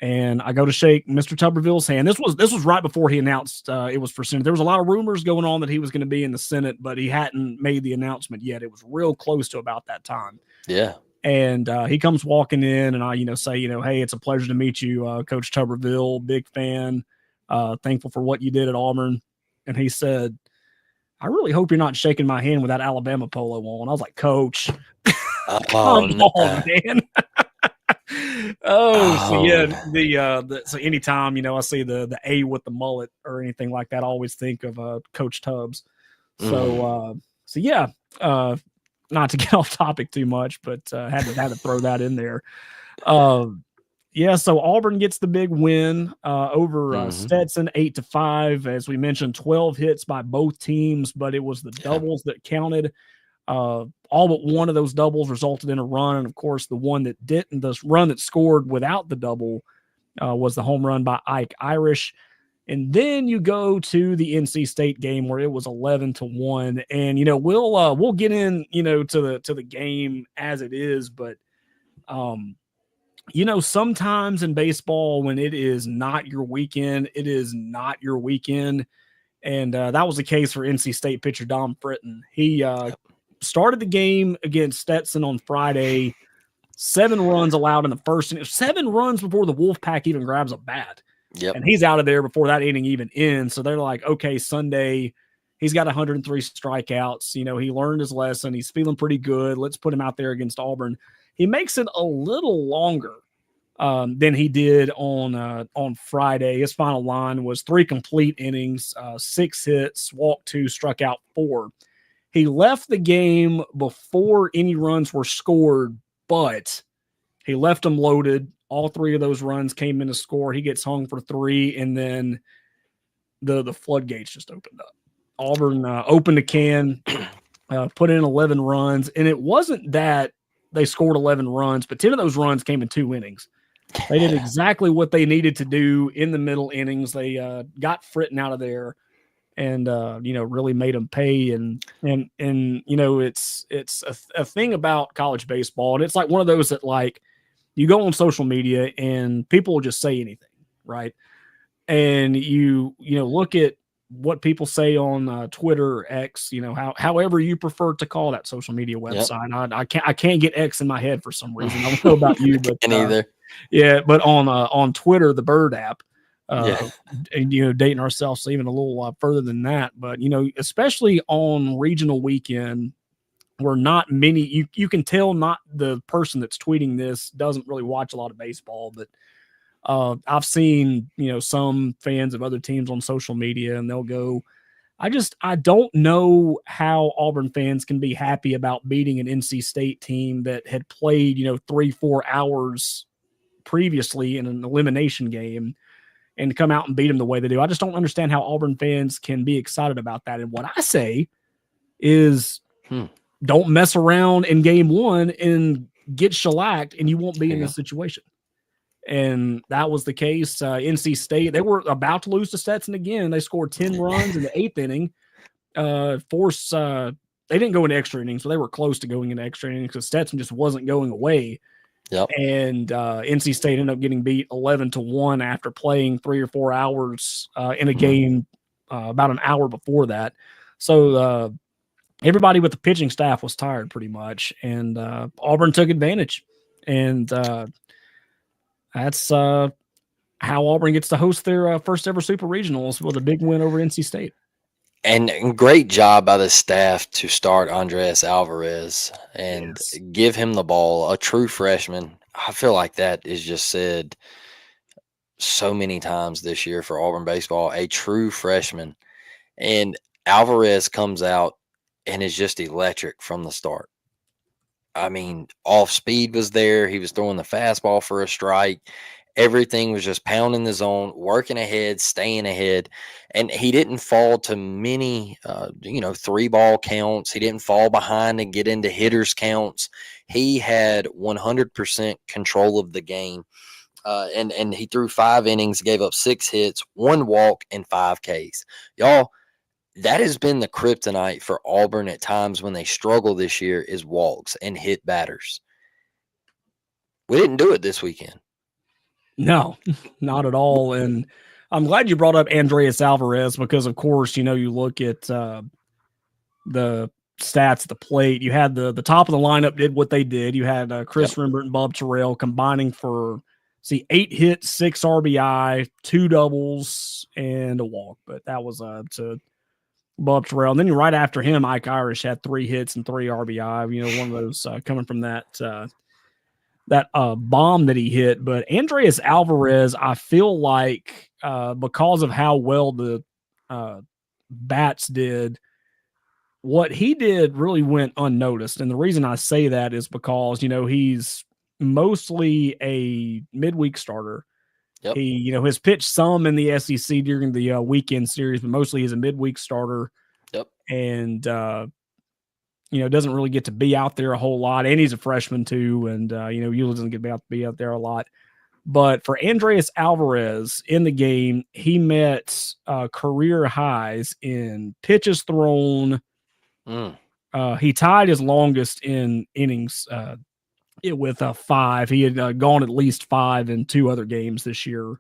Speaker 1: And I go to shake Mr. Tuberville's hand. This was right before he announced it was for Senate. There was a lot of rumors going on that he was going to be in the Senate, but he hadn't made the announcement yet. It was real close to about that time.
Speaker 2: Yeah.
Speaker 1: And he comes walking in, and I, say, hey, it's a pleasure to meet you, Coach Tuberville, big fan, thankful for what you did at Auburn. And he said, I really hope you're not shaking my hand with that Alabama polo on. I was like, Coach, come on, man. So yeah, so anytime, I see the A with the mullet or anything like that, I always think of Coach Tubbs. So yeah, not to get off topic too much, but had to throw that in there. Yeah, so Auburn gets the big win over Stetson, 8-5. As we mentioned, 12 hits by both teams, but it was the doubles that counted. All but one of those doubles resulted in a run, and of course, the one that didn't, the run that scored without the double, was the home run by Ike Irish. And then you go to the NC State game where it was 11-1, and we'll get in to the game as it is, but sometimes in baseball when it is not your weekend, it is not your weekend, and that was the case for NC State pitcher Dom Fritton. He started the game against Stetson on Friday, 7 runs allowed in the first inning, 7 runs before the Wolfpack even grabs a bat.
Speaker 2: Yep.
Speaker 1: And he's out of there before that inning even ends. So they're like, okay, Sunday, he's got 103 strikeouts. He learned his lesson. He's feeling pretty good. Let's put him out there against Auburn. He makes it a little longer than he did on Friday. His final line was 3 complete innings, 6 hits, walked 2, struck out 4. He left the game before any runs were scored, but he left them loaded. All 3 of those runs came in to score. He gets hung for 3, and then the floodgates just opened up. Auburn opened a can, put in 11 runs, and it wasn't that they scored 11 runs, but 10 of those runs came in 2 innings. They did exactly what they needed to do in the middle innings. They got Fritton out of there and really made them pay. And it's a thing about college baseball, and it's like one of those that, like, you go on social media and people will just say anything, right? And you look at what people say on Twitter or X, however you prefer to call that social media website. Yep. I can't get X in my head for some reason. I don't know about you, but
Speaker 2: either.
Speaker 1: Yeah, but on Twitter, the Bird app, and dating ourselves even a little further than that. But especially on regional weekend, where not many, you can tell not the person that's tweeting this doesn't really watch a lot of baseball, but I've seen some fans of other teams on social media, and they'll go, I don't know how Auburn fans can be happy about beating an NC State team that had played 3-4 hours previously in an elimination game and to come out and beat them the way they do. I just don't understand how Auburn fans can be excited about that. And what I say is don't mess around in game 1 and get shellacked, and you won't be in this situation. And that was the case. NC State, they were about to lose to Stetson again. They scored 10 runs in the 8th inning. They didn't go into extra innings, so they were close to going into extra innings because Stetson just wasn't going away.
Speaker 2: Yep.
Speaker 1: And NC State ended up getting beat 11-1 after playing 3 or 4 hours in a game about an hour before that. So everybody with the pitching staff was tired pretty much, and Auburn took advantage. And that's how Auburn gets to host their first ever Super Regionals with a big win over NC State.
Speaker 2: And great job by the staff to start Andres Alvarez and give him the ball, a true freshman. I feel like that is just said so many times this year for Auburn baseball, a true freshman. And Alvarez comes out and is just electric from the start. I mean, off speed was there. He was throwing the fastball for a strike. Everything was just pounding the zone, working ahead, staying ahead. And he didn't fall to many, 3-ball counts. He didn't fall behind and get into hitters' counts. He had 100% control of the game. And he threw 5 innings, gave up 6 hits, 1 walk, and 5 Ks. Y'all, that has been the kryptonite for Auburn at times when they struggle this year is walks and hit batters. We didn't do it this weekend.
Speaker 1: No, not at all. And I'm glad you brought up Andreas Alvarez because, of course, you look at the stats at the plate. You had the top of the lineup did what they did. You had Chris Rembert and Bob Terrell combining for 8 hits, 6 RBI, 2 doubles, and a walk. But that was to Bob Terrell. And then right after him, Ike Irish had 3 hits and 3 RBI. One of those coming from that bomb that he hit. But Andreas Alvarez, I feel like because of how well the bats did, what he did really went unnoticed. And the reason I say that is because, he's mostly a midweek starter.
Speaker 2: Yep.
Speaker 1: He, has pitched some in the SEC during the weekend series, but mostly he's a midweek starter.
Speaker 2: Yep.
Speaker 1: And, doesn't really get to be out there a whole lot. And he's a freshman too. And, usually doesn't get to be out there a lot. But for Andreas Alvarez in the game, he met career highs in pitches thrown. He tied his longest in innings with 5. He had gone at least 5 in 2 other games this year,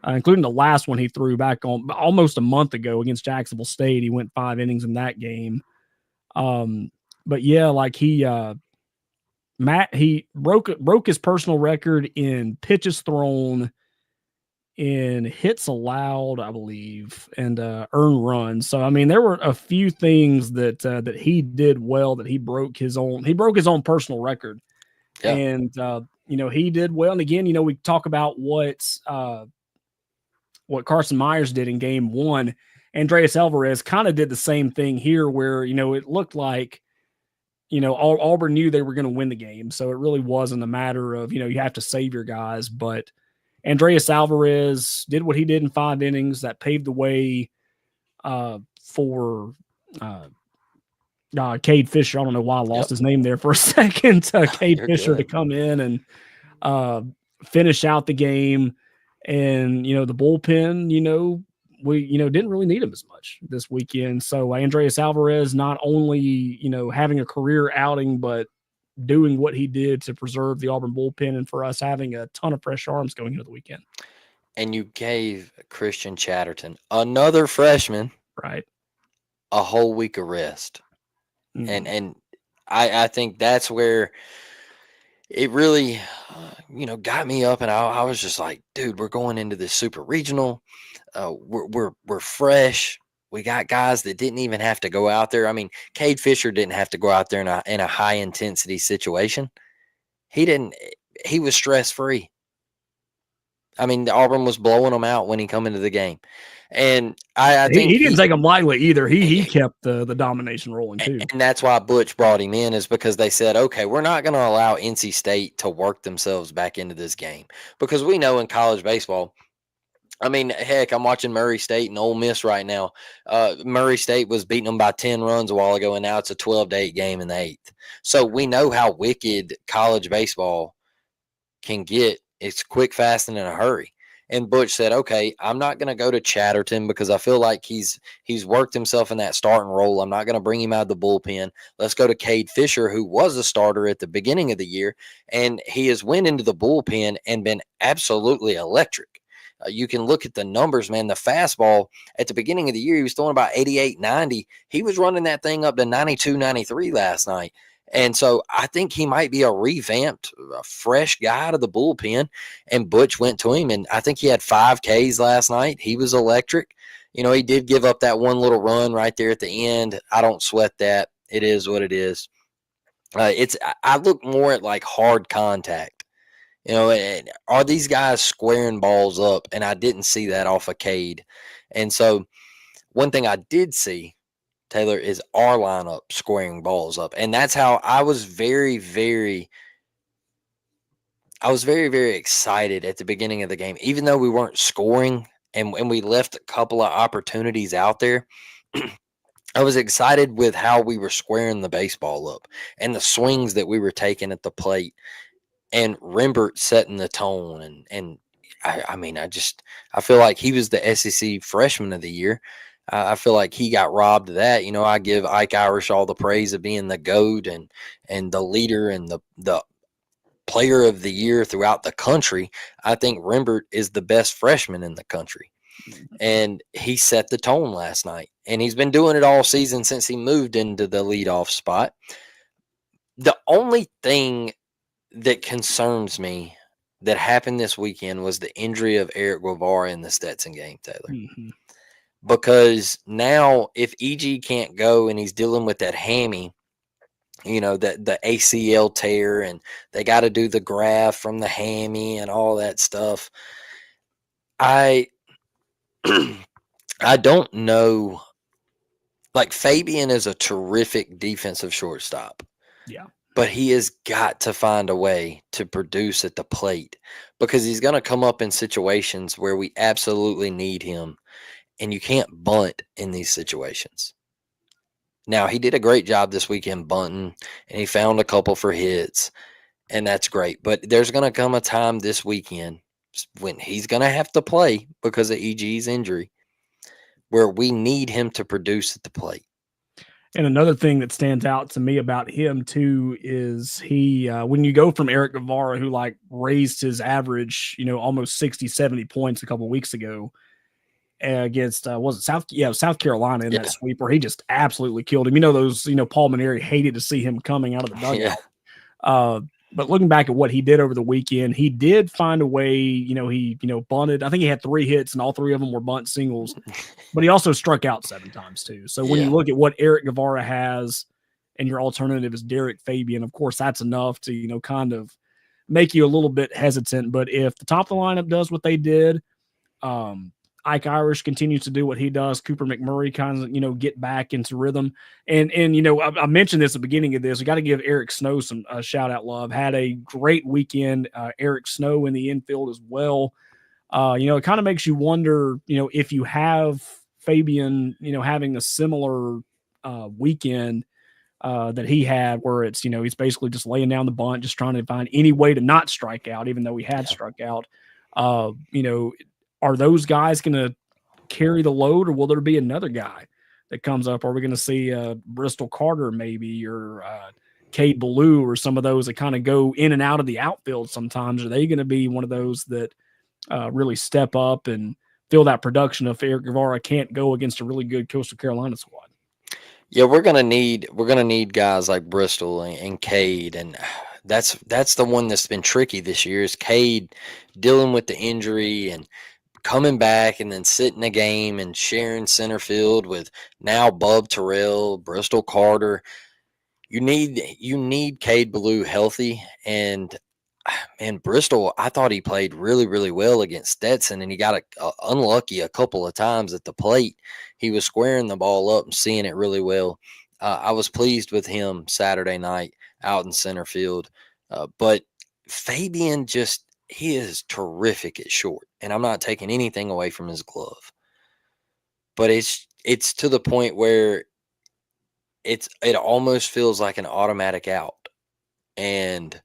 Speaker 1: including the last one he threw back on almost a month ago against Jacksonville State. He went 5 innings in that game. But yeah, like he broke his personal record in pitches thrown, in hits allowed, I believe, and earned runs. So I mean, there were a few things that he did well that he broke his own personal record.
Speaker 2: Yeah.
Speaker 1: And he did well. And again, we talk about what Carson Myers did in game 1. Andreas Alvarez kind of did the same thing here where, it looked like, Auburn knew they were going to win the game. So it really wasn't a matter of, you have to save your guys. But Andreas Alvarez did what he did in 5 innings. That paved the way for Cade Fisher. I don't know why I lost his name there for a second. Cade Fisher to come in and finish out the game. And, the bullpen, we, didn't really need him as much this weekend. So Andreas Alvarez not only, having a career outing, but doing what he did to preserve the Auburn bullpen and for us having a ton of fresh arms going into the weekend.
Speaker 2: And you gave Christian Chatterton, another freshman,
Speaker 1: right,
Speaker 2: a whole week of rest. And I think that's where it really, got me up. And I was just like, dude, we're going into this super regional. We're fresh. We got guys that didn't even have to go out there. I mean, Cade Fisher didn't have to go out there in a high intensity situation. He was stress free. I mean, Auburn was blowing them out when he come into the game. And I think
Speaker 1: he didn't take them lightly either. He kept the domination rolling too.
Speaker 2: And that's why Butch brought him in, is because they said, okay, we're not going to allow NC State to work themselves back into this game, because we know in college baseball, I mean, heck, I'm watching Murray State and Ole Miss right now. Murray State was beating them by 10 runs a while ago, and now it's a 12-8 game in the 8th. So we know how wicked college baseball can get. It's quick, fast, and in a hurry. And Butch said, okay, I'm not going to go to Chatterton because I feel like he's worked himself in that starting role. I'm not going to bring him out of the bullpen. Let's go to Cade Fisher, who was a starter at the beginning of the year, and he has went into the bullpen and been absolutely electric. You can look at the numbers, man. The fastball at the beginning of the year, he was throwing about 88, 90. He was running that thing up to 92, 93 last night. And so I think he might be a revamped, fresh guy to the bullpen. And Butch went to him, and I think he had 5 Ks last night. He was electric. He did give up that one little run right there at the end. I don't sweat that. It is what it is. I look more at like hard contact. Are these guys squaring balls up? And I didn't see that off of Cade. And so One thing I did see, Taylor, is our lineup squaring balls up. And that's how I was very excited at the beginning of the game. Even though we weren't scoring and we left a couple of opportunities out there, I was excited with how we were squaring the baseball up and the swings that we were taking at the plate, and Rembert setting the tone. And I mean, I feel like he was the SEC Freshman of the Year. I feel like he got robbed of that. You know, I give Ike Irish all the praise of being the GOAT and the leader and the player of the year throughout the country. I think Rembert is the best freshman in the country. And he set the tone last night. And he's been doing it all season since he moved into the leadoff spot. The only thing that concerns me that happened this weekend was the injury of Eric Guevara in the Stetson game, Taylor.
Speaker 1: Mm-hmm.
Speaker 2: Because now if EG can't go and he's dealing with that hammy, you know, the ACL tear, and they got to do the graft from the hammy and all that stuff. I I don't know. Like, Fabian is a terrific defensive shortstop.
Speaker 1: Yeah.
Speaker 2: But he has got to find a way to produce at the plate, because he's going to come up in situations where we absolutely need him, and you can't bunt in these situations. Now, he did a great job this weekend bunting, and he found a couple for hits, and that's great. But there's going to come a time this weekend when he's going to have to play because of EG's injury, where we need him to produce at the plate.
Speaker 1: And another thing that stands out to me about him too is he, when you go from Eric Guevara, who like raised his average, you know, almost 60, 70 points a couple of weeks ago against, was it South Carolina in that sweep where he just absolutely killed him. You know, Paul Maneri hated to see him coming out of the dugout.
Speaker 2: Yeah.
Speaker 1: But looking back at what he did over the weekend, he did find a way, he bunted. I think he had 3 hits and all 3 of them were bunt singles, but he also struck out 7 times too. So when you look at what Eric Guevara has and your alternative is Derek Fabian, of course, that's enough to, kind of make you a little bit hesitant. But if the top of the lineup does what they did, Ike Irish continues to do what he does. Cooper McMurray kind of, get back into rhythm. And I mentioned this at the beginning of this. We got to give Eric Snow some shout out love. Had a great weekend. Eric Snow in the infield as well. It kind of makes you wonder, if you have Fabian, having a similar weekend that he had, where it's, he's basically just laying down the bunt, just trying to find any way to not strike out, even though he had struck out. Are those guys going to carry the load, or will there be another guy that comes up? Are we going to see Bristol Carter maybe, or Cade Ballou, or some of those that kind of go in and out of the outfield sometimes? Are they going to be one of those that really step up and feel that production if Eric Guevara can't go against a really good Coastal Carolina squad?
Speaker 2: Yeah, we're gonna need guys like Bristol and Cade, and that's the one that's been tricky this year, is Cade dealing with the injury and coming back and then sitting a game and sharing center field with now Bub Terrell, Bristol Carter. You need Cade Ballou healthy, and Bristol, I thought he played really, really well against Stetson, and he got unlucky a couple of times at the plate. He was squaring the ball up and seeing it really well. I was pleased with him Saturday night out in center field. But Fabian he is terrific at short, and I'm not taking anything away from his glove. But it's to the point where it almost feels like an automatic out. And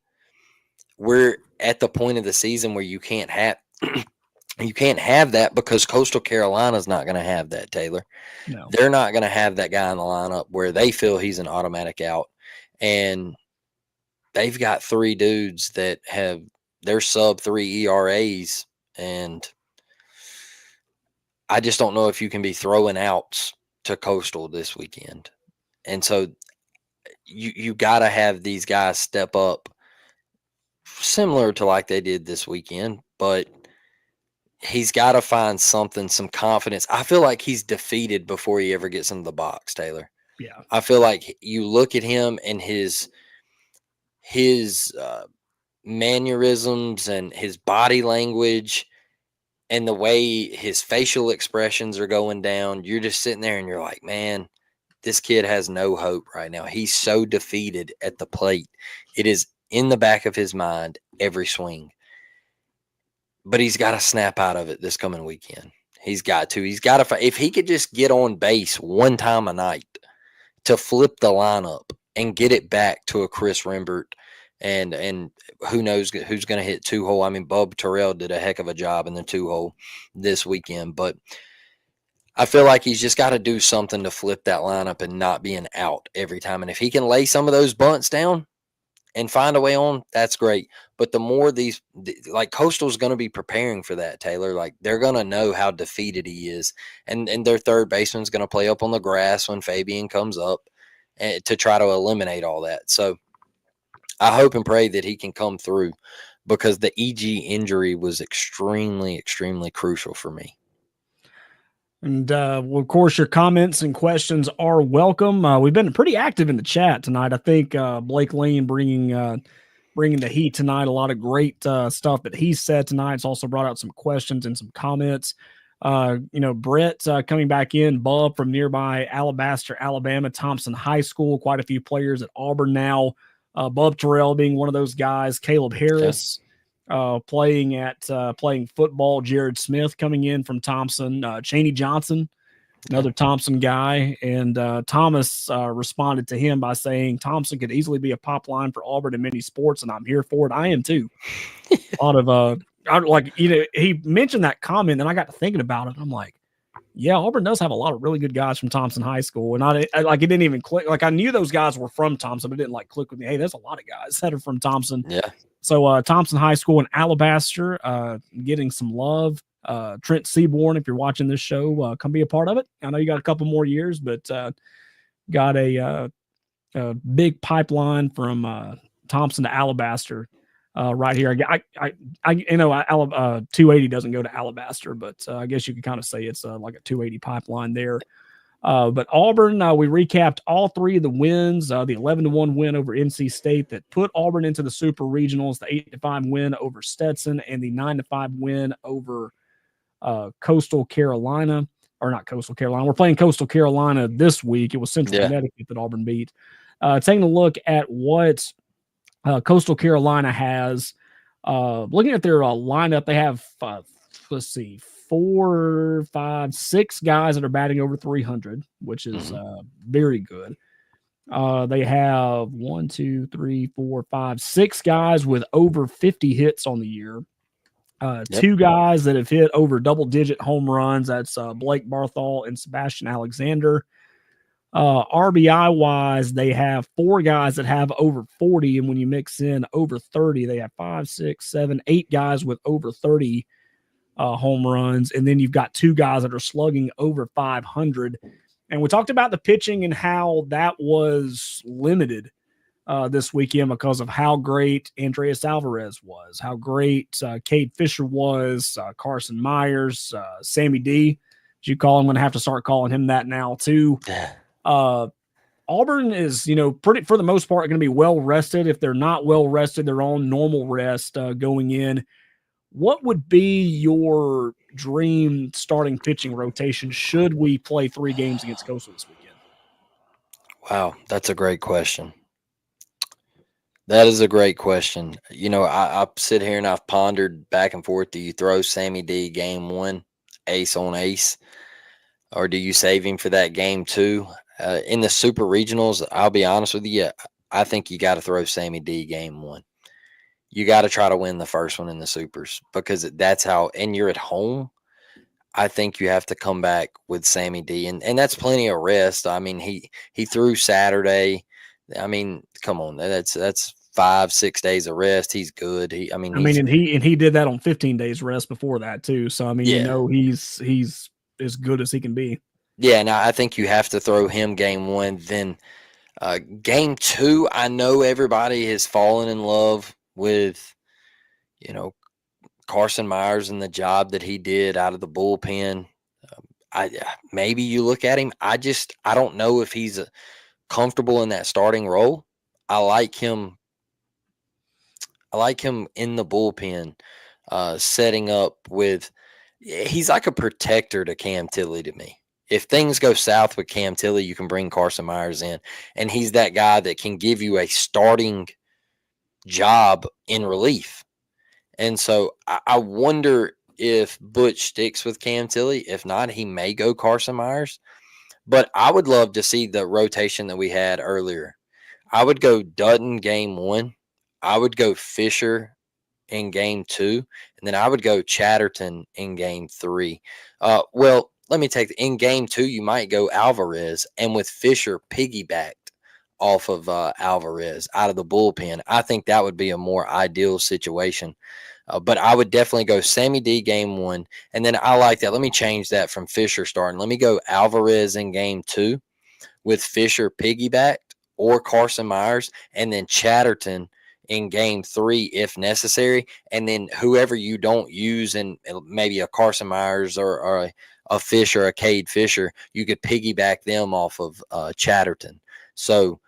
Speaker 2: we're at the point of the season where you can't have that, because Coastal Carolina's not going to have that, Taylor.
Speaker 1: No.
Speaker 2: They're not going to have that guy in the lineup where they feel he's an automatic out. And they've got 3 dudes that have their sub 3 ERAs, and I just don't know if you can be throwing outs to Coastal this weekend. And so you got to have these guys step up similar to like they did this weekend, but he's got to find something, some confidence. I feel like he's defeated before he ever gets into the box, Taylor.
Speaker 1: Yeah.
Speaker 2: I feel like you look at him and his mannerisms and his body language, and the way his facial expressions are going down, you're just sitting there and you're like, man, this kid has no hope right now. He's so defeated at the plate. It is in the back of his mind every swing. But he's got to snap out of it this coming weekend. He's got to. He's got to. If he could just get on base one time a night to flip the lineup and get it back to a Chris Rembert, and who knows who's going to hit 2-hole. I mean, Bob Terrell did a heck of a job in the 2-hole this weekend, but I feel like he's just got to do something to flip that lineup and not be an out every time. And if he can lay some of those bunts down and find a way on, that's great. But the more like Coastal's going to be preparing for that, Taylor. Like, they're going to know how defeated he is, and their third baseman's going to play up on the grass when Fabian comes up, to try to eliminate all that. So I hope and pray that he can come through, because the EG injury was extremely, extremely crucial for me.
Speaker 1: And well, of course, your comments and questions are welcome. We've been pretty active in the chat tonight. I think Blake Lane bringing the heat tonight. A lot of great stuff that he said tonight. It's also brought out some questions and some comments. Brett coming back in, Bub from nearby Alabaster, Alabama, Thompson High School. Quite a few players at Auburn now. Bub Terrell being one of those guys. Caleb Harris. Playing football. Jared Smith coming in from Thompson. Chaney Johnson, another Thompson guy. And Thomas responded to him by saying Thompson could easily be a pop line for Auburn in many sports, and I'm here for it. I am too. A lot of he mentioned that comment, and I got to thinking about it. I'm like, yeah, Auburn does have a lot of really good guys from Thompson High School, and I it didn't even click. Like, I knew those guys were from Thompson, but it didn't click with me. Hey, there's a lot of guys that are from Thompson.
Speaker 2: Yeah.
Speaker 1: So Thompson High School in Alabaster, getting some love. Trent Seaborn, if you're watching this show, come be a part of it. I know you got a couple more years, but got a big pipeline from Thompson to Alabaster right here. 280 doesn't go to Alabaster, but I guess you could kind of say it's like a 280 pipeline there. But Auburn, we recapped all three of the wins. The 11-1 win over NC State that put Auburn into the Super Regionals, the 8-5 win over Stetson, and the 9-5 win over Coastal Carolina. Or not Coastal Carolina. We're playing Coastal Carolina this week. It was Central Connecticut that Auburn beat. Taking a look at what Coastal Carolina has. Looking at their lineup, they have, let's see, 4, 5, 6 guys that are batting over 300, which is very good. They have 1, 2, 3, 4, 5, 6 guys with over 50 hits on the year. 2 guys that have hit over double-digit home runs. That's Blake Barthol and Sebastian Alexander. RBI-wise, they have 4 guys that have over 40, and when you mix in over 30, they have 5, 6, 7, 8 guys with over 30 home runs, and then you've got 2 guys that are slugging over 500. And we talked about the pitching and how that was limited this weekend because of how great Andreas Alvarez was, how great Cade Fisher was, Carson Myers, Sammy D. As you call him, I'm going to have to start calling him that now too. Auburn is, pretty for the most part going to be well rested. If they're not well rested, they're on normal rest going in. What would be your dream starting pitching rotation should we play 3 games against Coastal this weekend?
Speaker 2: Wow, that's a great question. That is a great question. I sit here and I've pondered back and forth. Do you throw Sammy D game 1, ace on ace, or do you save him for that game 2? In the Super Regionals, I'll be honest with you, I think you got to throw Sammy D game 1. You got to try to win the first one in the Supers, because that's how, and you're at home. I think you have to come back with Sammy D, and that's plenty of rest. I mean, he threw Saturday. I mean, come on, that's 5-6 days of rest. He's good. And
Speaker 1: he did that on 15 days rest before that too. So he's as good as he can be.
Speaker 2: Yeah, now I think you have to throw him game 1. Then game 2, I know everybody has fallen in love with, Carson Myers and the job that he did out of the bullpen. Maybe you look at him. I don't know if he's comfortable in that starting role. I like him in the bullpen, setting up with He's like a protector to Cam Tilly to me. If things go south with Cam Tilly, you can bring Carson Myers in, and he's that guy that can give you a starting job in relief. And so I wonder if Butch sticks with Cam Tilly. If not, he may go Carson Myers. But I would love to see the rotation that we had earlier. I would go Dutton game 1. I would go Fisher in game 2, and then I would go Chatterton in game 3. Well, let me take in game 2. You might go Alvarez, and with Fisher piggybacked off of Alvarez out of the bullpen. I think that would be a more ideal situation. But I would definitely go Sammy D game 1, and then I like that. Let me change that from Fisher starting. Let me go Alvarez in game 2 with Fisher piggybacked or Carson Myers, and then Chatterton in game 3 if necessary. And then whoever you don't use, and maybe a Carson Myers or a Fisher, a Cade Fisher, you could piggyback them off of Chatterton. So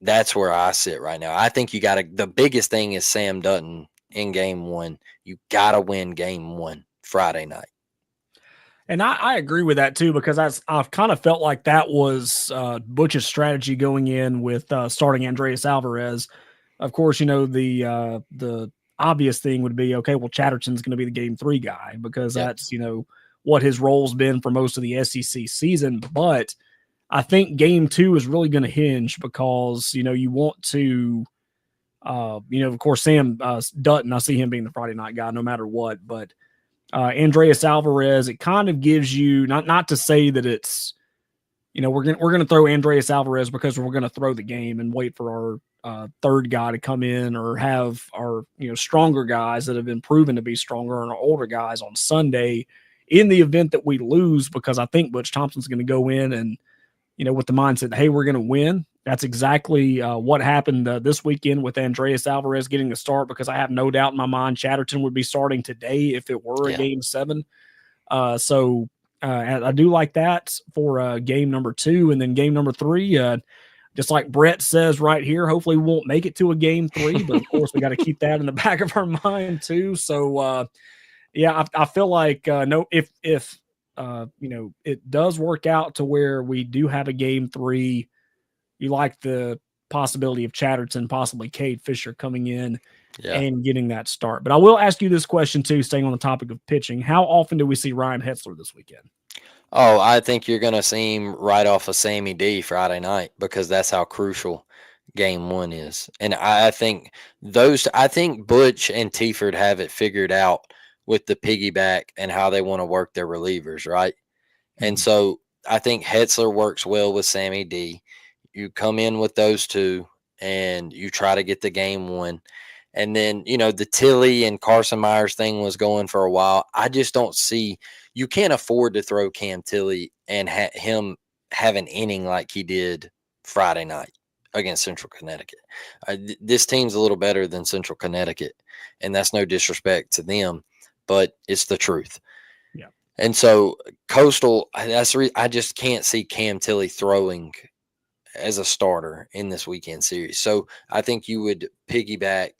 Speaker 2: that's where I sit right now. I think you got to, the biggest thing is Sam Dutton in game 1. You got to win game 1 Friday night.
Speaker 1: And I agree with that too, because I've kind of felt like that was Butch's strategy going in with starting Andreas Alvarez. Of course, the obvious thing would be, okay, well, Chatterton's going to be the game 3 guy because that's, what his role's been for most of the SEC season. But I think game 2 is really going to hinge because, you want to, of course, Sam Dutton, I see him being the Friday night guy no matter what, but Andreas Alvarez, it kind of gives you not to say that it's, we're gonna throw Andreas Alvarez because we're gonna throw the game and wait for our third guy to come in, or have our stronger guys that have been proven to be stronger and our older guys on Sunday in the event that we lose, because I think Butch Thompson's going to go in and with the mindset, hey, we're going to win. That's exactly what happened this weekend with Andreas Alvarez getting the start, because I have no doubt in my mind Chatterton would be starting today if it were a game 7. So I do like that for game number 2. And then game number 3, just like Brett says right here, hopefully we won't make it to a game 3, but of course we got to keep that in the back of our mind too. So I feel like if it does work out to where we do have a game 3, you like the possibility of Chatterton, possibly Cade Fisher coming in and getting that start. But I will ask you this question too, staying on the topic of pitching. How often do we see Ryan Hetzler this weekend?
Speaker 2: Oh, I think you're going to see him right off of Sammy D Friday night, because that's how crucial game 1 is. And I think Butch and Teaford have it figured out with the piggyback and how they want to work their relievers, right? Mm-hmm. And so I think Hetzler works well with Sammy D. You come in with those two and you try to get the game 1. And then, the Tilly and Carson Myers thing was going for a while. I just don't see, you can't afford to throw Cam Tilly and him have an inning like he did Friday night against Central Connecticut. This team's a little better than Central Connecticut, and that's no disrespect to them, but it's the truth.
Speaker 1: Yeah.
Speaker 2: And so Coastal, I just can't see Cam Tilly throwing as a starter in this weekend series. So I think you would piggyback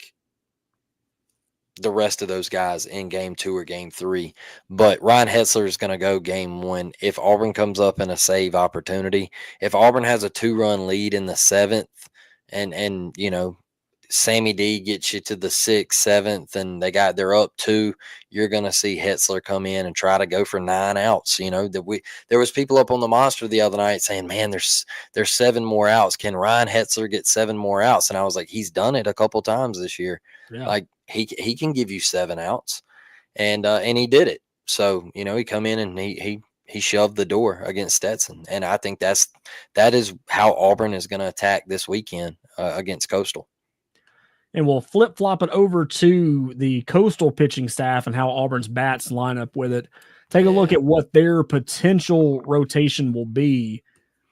Speaker 2: the rest of those guys in game 2 or game 3. But Ryan Hetzler is going to go game 1. If Auburn comes up in a save opportunity, if Auburn has a 2-run lead in the 7th, and Sammy D gets you to the 6th, 7th, and they're up 2, you're going to see Hetzler come in and try to go for 9 outs. There was people up on the Monster the other night saying, man, there's 7 more outs. Can Ryan Hetzler get 7 more outs? And I was like, he's done it a couple times this year. Yeah. Like he can give you 7 outs, and he did it. So, he come in and he shoved the door against Stetson. And I think that is how Auburn is going to attack this weekend against Coastal.
Speaker 1: And we'll flip-flop it over to the Coastal pitching staff and how Auburn's bats line up with it. Take a look at what their potential rotation will be.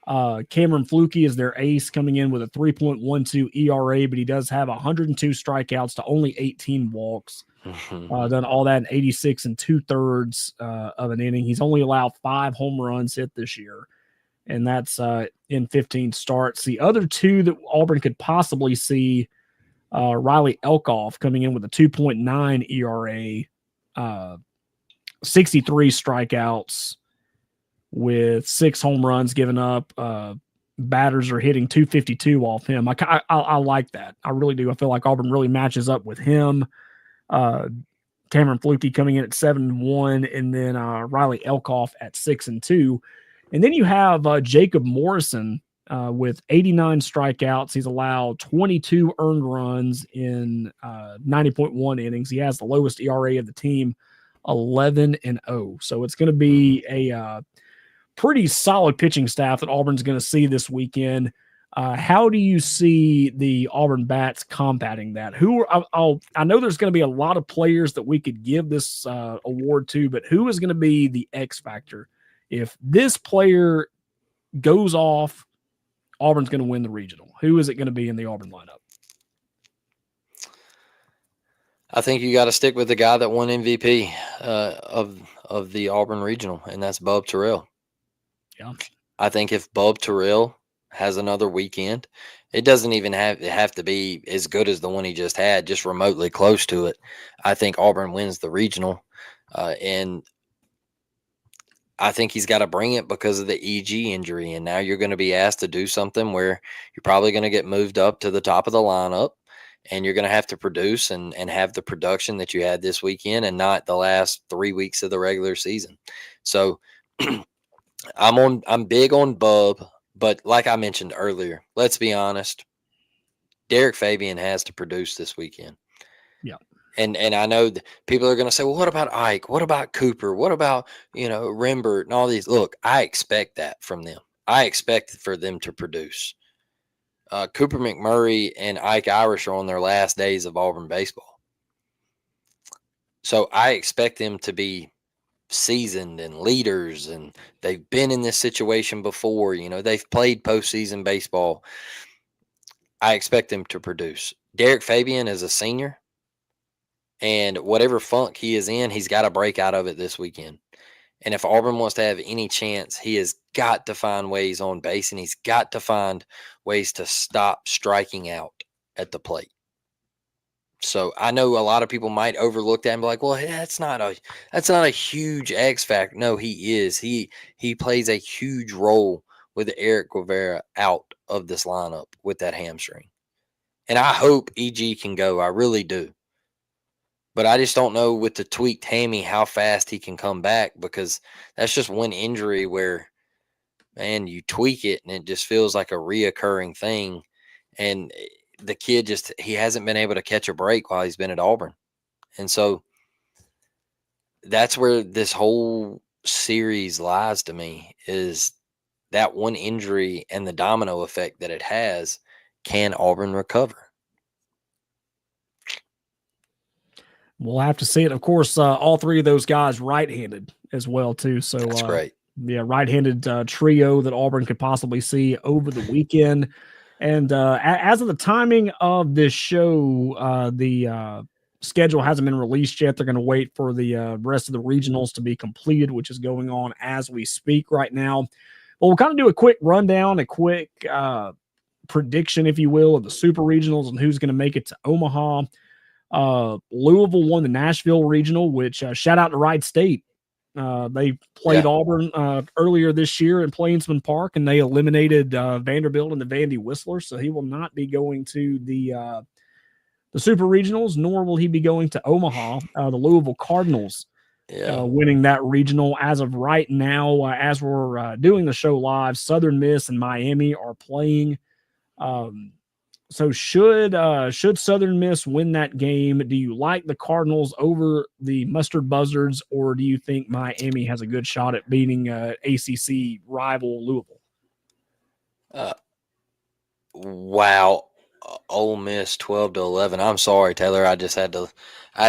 Speaker 1: Cameron Flukie is their ace, coming in with a 3.12 ERA, but he does have 102 strikeouts to only 18 walks. Done all that in 86 2/3 of an inning. He's only allowed 5 home runs hit this year, and that's in 15 starts. The other two that Auburn could possibly see, Riley Elkoff coming in with a 2.9 ERA, 63 strikeouts with 6 home runs given up. Batters are hitting 252 off him. I like that. I really do. I feel like Auburn really matches up with him. Cameron Flutie coming in at 7-1, and then Riley Elkoff at 6-2. And then you have Jacob Morrison with 89 strikeouts. He's allowed 22 earned runs in 90.1 innings. He has the lowest ERA of the team, 11-0. So it's going to be a pretty solid pitching staff that Auburn's going to see this weekend. How do you see the Auburn Bats combating that? I know there's going to be a lot of players that we could give this award to, but who is going to be the X factor? If this player goes off, Auburn's going to win the regional. Who is it going to be in the Auburn lineup?
Speaker 2: I think you got to stick with the guy that won MVP of the Auburn regional, and that's Bub Terrell.
Speaker 1: Yeah,
Speaker 2: I think if Bub Terrell has another weekend, it doesn't even have to be as good as the one he just had, just remotely close to it. I think Auburn wins the regional, and I think he's got to bring it because of the EG injury. And now you're going to be asked to do something where you're probably going to get moved up to the top of the lineup, and you're going to have to produce and have the production that you had this weekend and not the last 3 weeks of the regular season. So I'm big on Bub, but like I mentioned earlier, let's be honest, Derek Fabian has to produce this weekend.
Speaker 1: Yeah.
Speaker 2: And I know that people are going to say, well, what about Ike? What about Cooper? What about, Rembert and all these? Look, I expect that from them. I expect for them to produce. Cooper McMurray and Ike Irish are on their last days of Auburn baseball. So I expect them to be seasoned and leaders, and they've been in this situation before. They've played postseason baseball. I expect them to produce. Derek Fabian is a senior, and whatever funk he is in, he's got to break out of it this weekend. And if Auburn wants to have any chance, he has got to find ways on base, and he's got to find ways to stop striking out at the plate. So I know a lot of people might overlook that and be like, well, that's not a huge X factor. No, he is. He plays a huge role with Eric Guevara out of this lineup with that hamstring. And I hope EG can go. I really do. But I just don't know with the tweaked hammy how fast he can come back, because that's just one injury where, man, you tweak it and it just feels like a reoccurring thing. And the kid he hasn't been able to catch a break while he's been at Auburn. And so that's where this whole series lies to me, is that one injury and the domino effect that it has. Can Auburn recover?
Speaker 1: We'll have to see it. Of course, all three of those guys right-handed as well, too. So
Speaker 2: that's great.
Speaker 1: Yeah, right-handed trio that Auburn could possibly see over the weekend. And as of the timing of this show, the schedule hasn't been released yet. They're going to wait for the rest of the regionals to be completed, which is going on as we speak right now. But we'll kind of do a quick rundown, a quick prediction, if you will, of the super regionals and who's going to make it to Omaha. Louisville won the Nashville regional, which shout out to Wright State. They played Auburn earlier this year in Plainsman Park, and they eliminated Vanderbilt and the Vandy Whistlers. So he will not be going to the Super Regionals, nor will he be going to Omaha. The Louisville Cardinals winning that regional as of right now. As we're doing the show live, Southern Miss and Miami are playing. So should Southern Miss win that game, do you like the Cardinals over the Mustard Buzzards, or do you think Miami has a good shot at beating ACC rival Louisville?
Speaker 2: Wow. Ole Miss 12-11. I'm sorry, Taylor. I had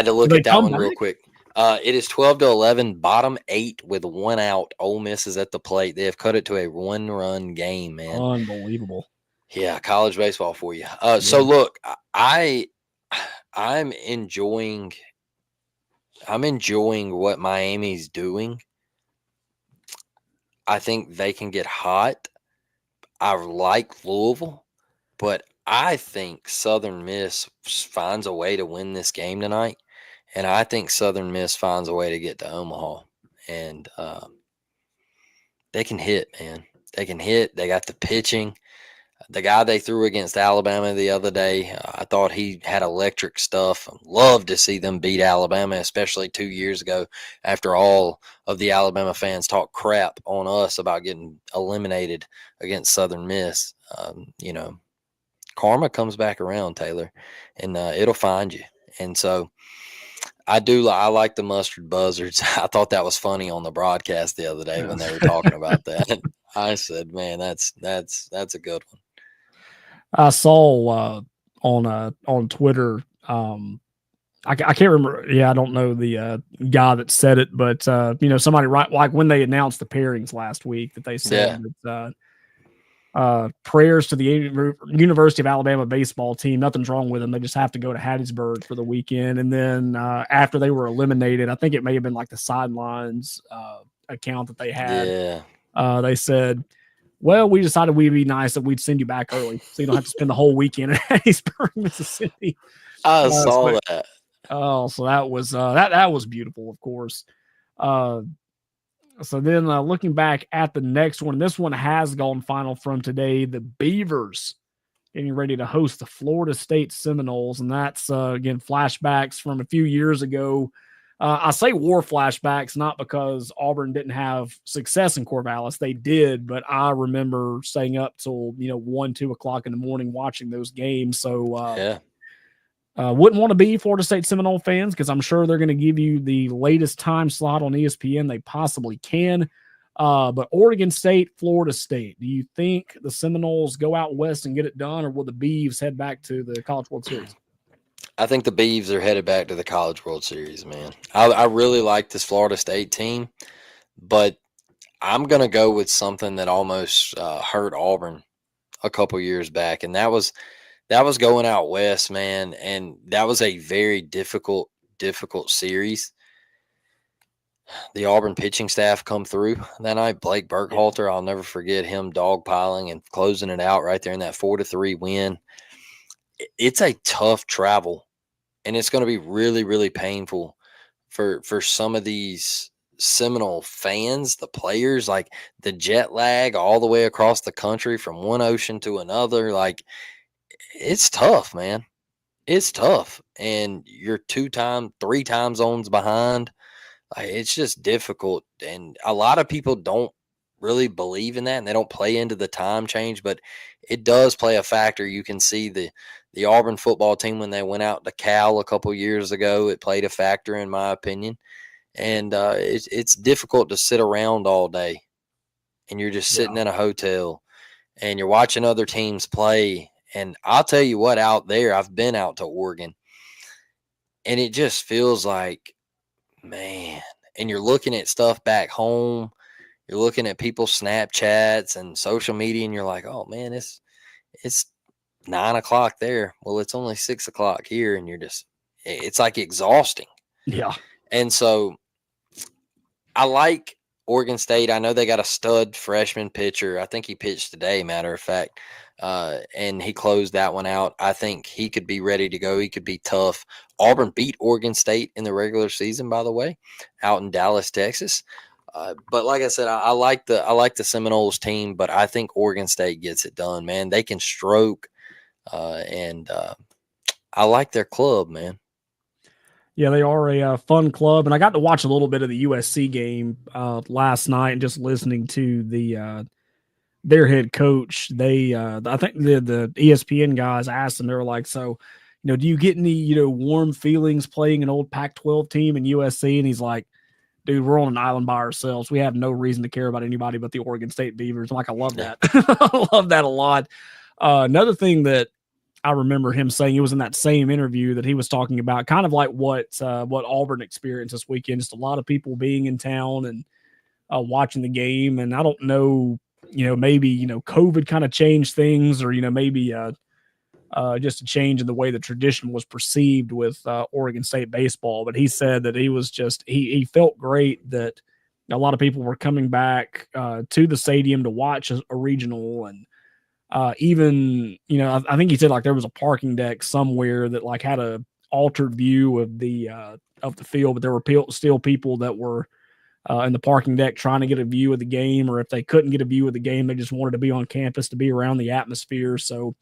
Speaker 2: to look at that one real quick. It is 12-11, bottom 8 with 1 out. Ole Miss is at the plate. They have cut it to a 1-run game, man.
Speaker 1: Unbelievable.
Speaker 2: Yeah, college baseball for you. So look, I'm enjoying what Miami's doing. I think they can get hot. I like Louisville, but I think Southern Miss finds a way to win this game tonight, and I think Southern Miss finds a way to get to Omaha. and they can hit, man. They can hit. They got the pitching. The guy they threw against Alabama the other day, I thought he had electric stuff. Love to see them beat Alabama, especially 2 years ago after all of the Alabama fans talked crap on us about getting eliminated against Southern Miss. Karma comes back around, Taylor, and it'll find you. And so I like the mustard buzzards. I thought that was funny on the broadcast the other day when they were talking about that. I said, man, that's a good one.
Speaker 1: I saw on Twitter. I can't remember. Yeah, I don't know the guy that said it, but somebody like when they announced the pairings last week that they said that prayers to the University of Alabama baseball team. Nothing's wrong with them. They just have to go to Hattiesburg for the weekend. And then after they were eliminated, I think it may have been like the sidelines account that they had.
Speaker 2: Yeah.
Speaker 1: They said, well, we decided we'd be nice that we'd send you back early so you don't have to spend the whole weekend in Hattiesburg, Mississippi.
Speaker 2: I saw that.
Speaker 1: Oh, so that was that was beautiful, of course. So then looking back at the next one, this one has gone final from today. The Beavers getting ready to host the Florida State Seminoles. And that's, again, flashbacks from a few years ago. I say war flashbacks, not because Auburn didn't have success in Corvallis. They did, but I remember staying up till, 1, 2 o'clock in the morning watching those games. So
Speaker 2: Yeah.
Speaker 1: wouldn't want to be Florida State Seminole fans because I'm sure they're going to give you the latest time slot on ESPN they possibly can. But Oregon State, Florida State, do you think the Seminoles go out west and get it done, or will the Beavs head back to the College World Series?
Speaker 2: I think the Beavs are headed back to the College World Series, man. I really like this Florida State team, but I'm going to go with something that almost hurt Auburn a couple years back, and that was going out west, man, and that was a very difficult series. The Auburn pitching staff come through that night. Blake Burkhalter, I'll never forget him dogpiling and closing it out right there in that 4-3 win. It's a tough travel, and it's going to be really, really painful for some of these Seminole fans, the players, like the jet lag all the way across the country from one ocean to another. Like, it's tough, man. It's tough. And you're 3 time zones behind. It's just difficult. And a lot of people don't really believe in that, and they don't play into the time change, but it does play a factor. You can see the Auburn football team when they went out to Cal a couple years ago, it played a factor in my opinion. And it's difficult to sit around all day and you're just sitting in a hotel and you're watching other teams play. And I'll tell you what, out there, I've been out to Oregon, and it just feels like, man, and you're looking at stuff back home. You're looking at people's Snapchats and social media, and you're like, oh, man, it's 9 o'clock there. Well, it's only 6 o'clock here, and it's like exhausting.
Speaker 1: Yeah.
Speaker 2: And so I like Oregon State. I know they got a stud freshman pitcher. I think he pitched today, matter of fact. And he closed that one out. I think he could be ready to go. He could be tough. Auburn beat Oregon State in the regular season, by the way, out in Dallas, Texas. But like I said, I like the Seminoles team, but I think Oregon State gets it done, man. They can stroke, and I like their club, man.
Speaker 1: Yeah, they are a fun club, and I got to watch a little bit of the USC game last night, and just listening to their head coach. They, I think the ESPN guys asked them, they were like, so, do you get any, warm feelings playing an old Pac-12 team in USC? And he's like, dude, we're on an island by ourselves. We have no reason to care about anybody but the Oregon State Beavers. I'm like, I love that. I love that a lot. Another thing that I remember him saying, it was in that same interview that he was talking about, kind of like what Auburn experienced this weekend, just a lot of people being in town and watching the game. And I don't know, maybe, COVID kind of changed things, or, maybe just a change in the way the tradition was perceived with Oregon State baseball. But he said that he was just, he felt great that a lot of people were coming back to the stadium to watch a regional. And even, I think he said like there was a parking deck somewhere that like had a altered view of the field, but there were still people that were in the parking deck trying to get a view of the game, or if they couldn't get a view of the game, they just wanted to be on campus to be around the atmosphere. So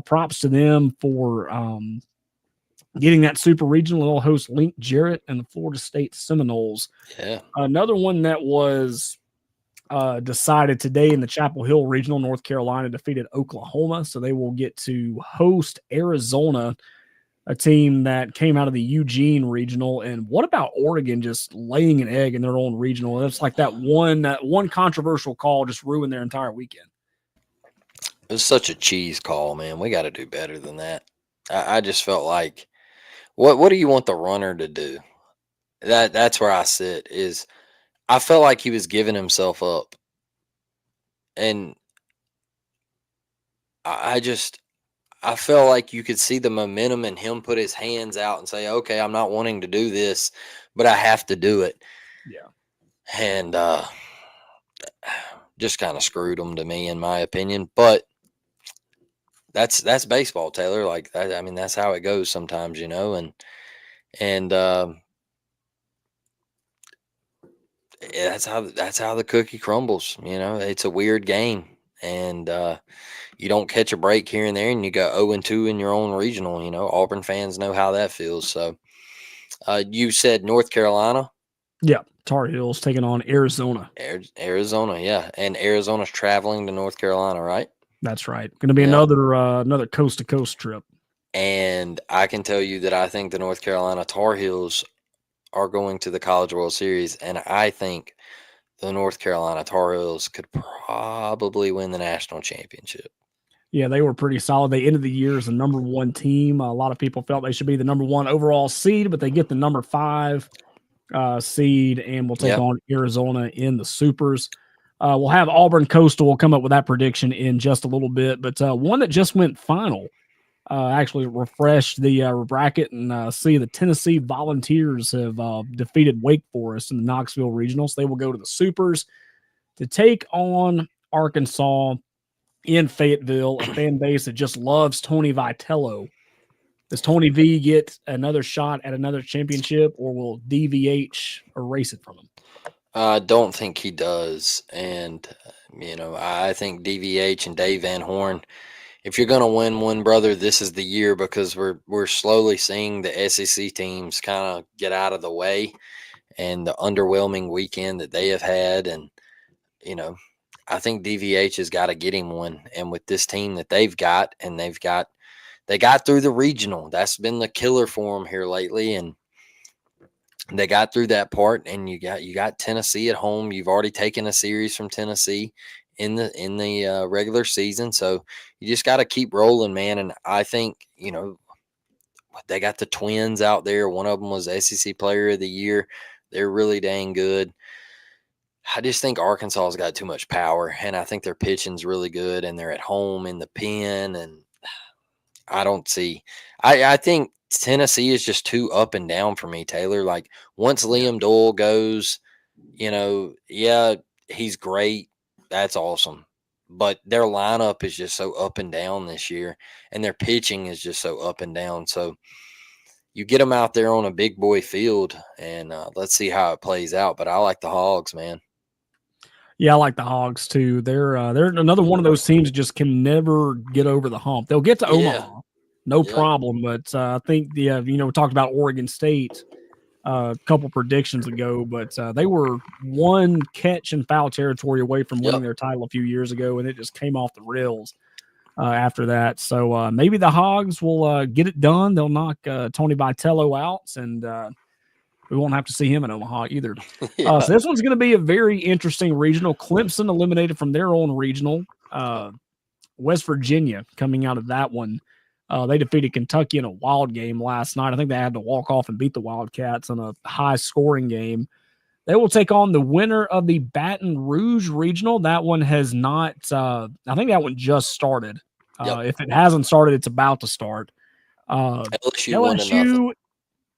Speaker 1: props to them for getting that super regional. They'll host Link Jarrett and the Florida State Seminoles.
Speaker 2: Yeah.
Speaker 1: Another one that was decided today in the Chapel Hill Regional, North Carolina defeated Oklahoma. So they will get to host Arizona, a team that came out of the Eugene Regional. And what about Oregon just laying an egg in their own regional? It's like that one controversial call just ruined their entire weekend.
Speaker 2: It was such a cheese call, man. We got to do better than that. I just felt like, what do you want the runner to do? That's where I sit. Is I felt like he was giving himself up, and I just I felt like you could see the momentum in him put his hands out and say, "Okay, I'm not wanting to do this, but I have to do it."
Speaker 1: Yeah.
Speaker 2: And just kind of screwed him, to me, in my opinion. But that's baseball, Taylor. Like that, I mean, that's how it goes sometimes, and yeah, that's how the cookie crumbles. It's a weird game, and you don't catch a break here and there, and you go 0-2 in your own regional. Auburn fans know how that feels. So, you said North Carolina.
Speaker 1: Yeah, Tar Heels taking on Arizona.
Speaker 2: Arizona, yeah, and Arizona's traveling to North Carolina, right?
Speaker 1: That's right. Going to be
Speaker 2: Yeah.
Speaker 1: another coast to coast trip.
Speaker 2: And I can tell you that I think the North Carolina Tar Heels are going to the College World Series, and I think the North Carolina Tar Heels could probably win the national championship.
Speaker 1: Yeah, they were pretty solid. They ended the year as the number 1 team. A lot of people felt they should be the number 1 overall seed, but they get the number 5 seed and will take on Arizona in the Supers. We'll have Auburn Coastal. We'll come up with that prediction in just a little bit, but one that just went final. Actually refresh the bracket and see the Tennessee Volunteers have defeated Wake Forest in the Knoxville Regionals. They will go to the Supers to take on Arkansas in Fayetteville, a fan base that just loves Tony Vitello. Does Tony V get another shot at another championship, or will DVH erase it from him?
Speaker 2: I don't think he does. And, I think DVH and Dave Van Horn, if you're going to win one, brother, this is the year, because we're slowly seeing the SEC teams kind of get out of the way, and the underwhelming weekend that they have had. And, I think DVH has got to get him one. And with this team that they've got, and they got through the regional. That's been the killer for them here lately. And they got through that part, and you got Tennessee at home. You've already taken a series from Tennessee in the regular season, so you just got to keep rolling, man. And I think they got the Twins out there. One of them was SEC Player of the Year. They're really dang good. I just think Arkansas's got too much power, and I think their pitching's really good, and they're at home in the pen, and I don't see. I think Tennessee is just too up and down for me, Taylor. Like, once Liam Doyle goes, yeah, he's great. That's awesome. But their lineup is just so up and down this year, and their pitching is just so up and down. So you get them out there on a big boy field, and let's see how it plays out. But I like the Hogs, man.
Speaker 1: Yeah, I like the Hogs too. They're another one of those teams that just can never get over the hump. They'll get to Omaha, no problem. But I think we talked about Oregon State a couple predictions ago, but they were one catch and foul territory away from winning their title a few years ago, and it just came off the rails after that. So maybe the Hogs will get it done. They'll knock Tony Vitello out, and we won't have to see him in Omaha either. So this one's going to be a very interesting regional. Clemson eliminated from their own regional. West Virginia coming out of that one. They defeated Kentucky in a wild game last night. I think they had to walk off and beat the Wildcats in a high-scoring game. They will take on the winner of the Baton Rouge Regional. That one has not I think that one just started. If it hasn't started, it's about to start. LSU,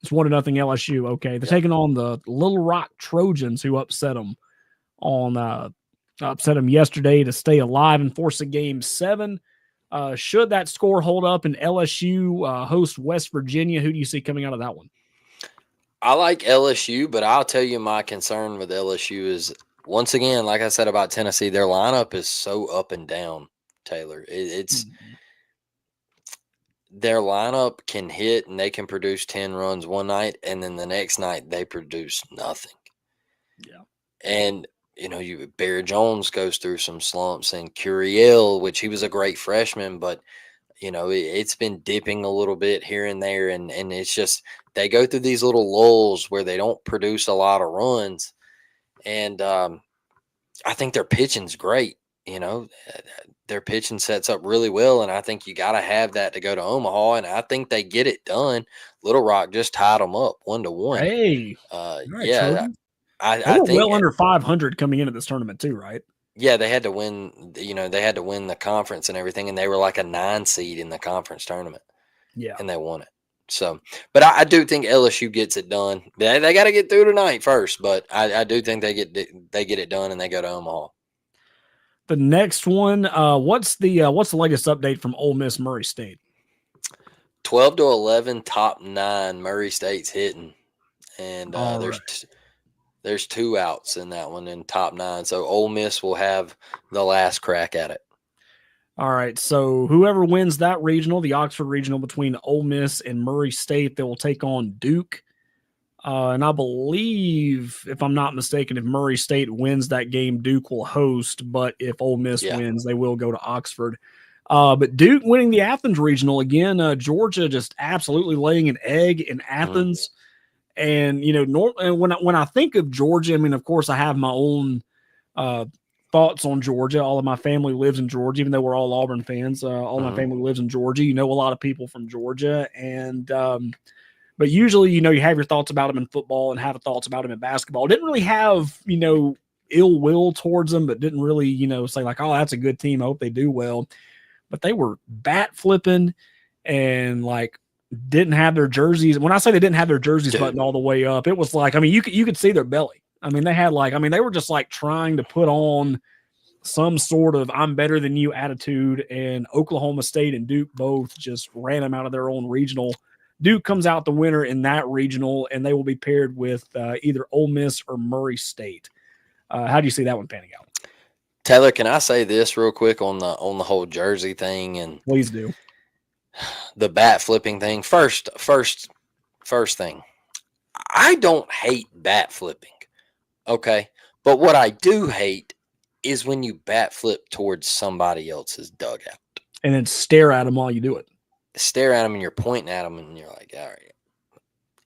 Speaker 1: it's 1-0 LSU. Okay, they're taking on the Little Rock Trojans, who upset them yesterday to stay alive and force a game 7. Should that score hold up and LSU host West Virginia, who do you see coming out of that one?
Speaker 2: I like LSU, but I'll tell you my concern with LSU is, once again, like I said about Tennessee, their lineup is so up and down, Taylor. It's
Speaker 1: Mhm.
Speaker 2: their lineup can hit and they can produce 10 runs one night, and then the next night they produce nothing.
Speaker 1: Yeah.
Speaker 2: And Barry Jones goes through some slumps, and Curiel, which he was a great freshman, but it's been dipping a little bit here and there, and it's just they go through these little lulls where they don't produce a lot of runs, and I think their pitching's great. Their pitching sets up really well, and I think you got to have that to go to Omaha, and I think they get it done. Little Rock just tied them up 1-1.
Speaker 1: Hey, all right,
Speaker 2: Yeah,
Speaker 1: Trojans. They
Speaker 2: I
Speaker 1: were
Speaker 2: think
Speaker 1: well under 500 coming into this tournament too, right?
Speaker 2: yeah, they had to win. They had to win the conference and everything, and they were like a 9 seed in the conference tournament,
Speaker 1: Yeah.
Speaker 2: and they won it. So, but I do think LSU gets it done. They got to get through tonight first, but I do think they get it done and they go to Omaha.
Speaker 1: The next one, what's the latest update from Ole Miss Murray State?
Speaker 2: 12-11, top 9. Murray State's hitting, and
Speaker 1: All right.
Speaker 2: there's 2 outs in that one in top 9. So Ole Miss will have the last crack at it.
Speaker 1: All right. So whoever wins that regional, the Oxford regional between Ole Miss and Murray State, they will take on Duke. And I believe, if I'm not mistaken, if Murray State wins that game, Duke will host. But if Ole Miss wins, they will go to Oxford. But Duke winning the Athens regional again. Georgia just absolutely laying an egg in Athens. And when I think of Georgia, I mean, of course, I have my own thoughts on Georgia. All of my family lives in Georgia, even though we're all Auburn fans. All my family lives in Georgia. A lot of people from Georgia, and but usually, you have your thoughts about them in football and have thoughts about them in basketball. Didn't really have ill will towards them, but didn't really say like, oh, that's a good team. I hope they do well. But they were bat flipping and like didn't have their jerseys. When I say they didn't have their jerseys buttoned all the way up, it was like, I mean, you could see their belly. I mean, they were just like trying to put on some sort of I'm better than you attitude, and Oklahoma State and Duke both just ran them out of their own regional. Duke comes out the winner in that regional, and they will be paired with either Ole Miss or Murray State. How do you see that one panning out?
Speaker 2: Taylor, can I say this real quick on the whole jersey thing? And
Speaker 1: please do.
Speaker 2: The bat flipping thing. First thing. I don't hate bat flipping. Okay. But what I do hate is when you bat flip towards somebody else's dugout.
Speaker 1: And then stare at them while you do it.
Speaker 2: Stare at them and you're pointing at them and you're like, all right.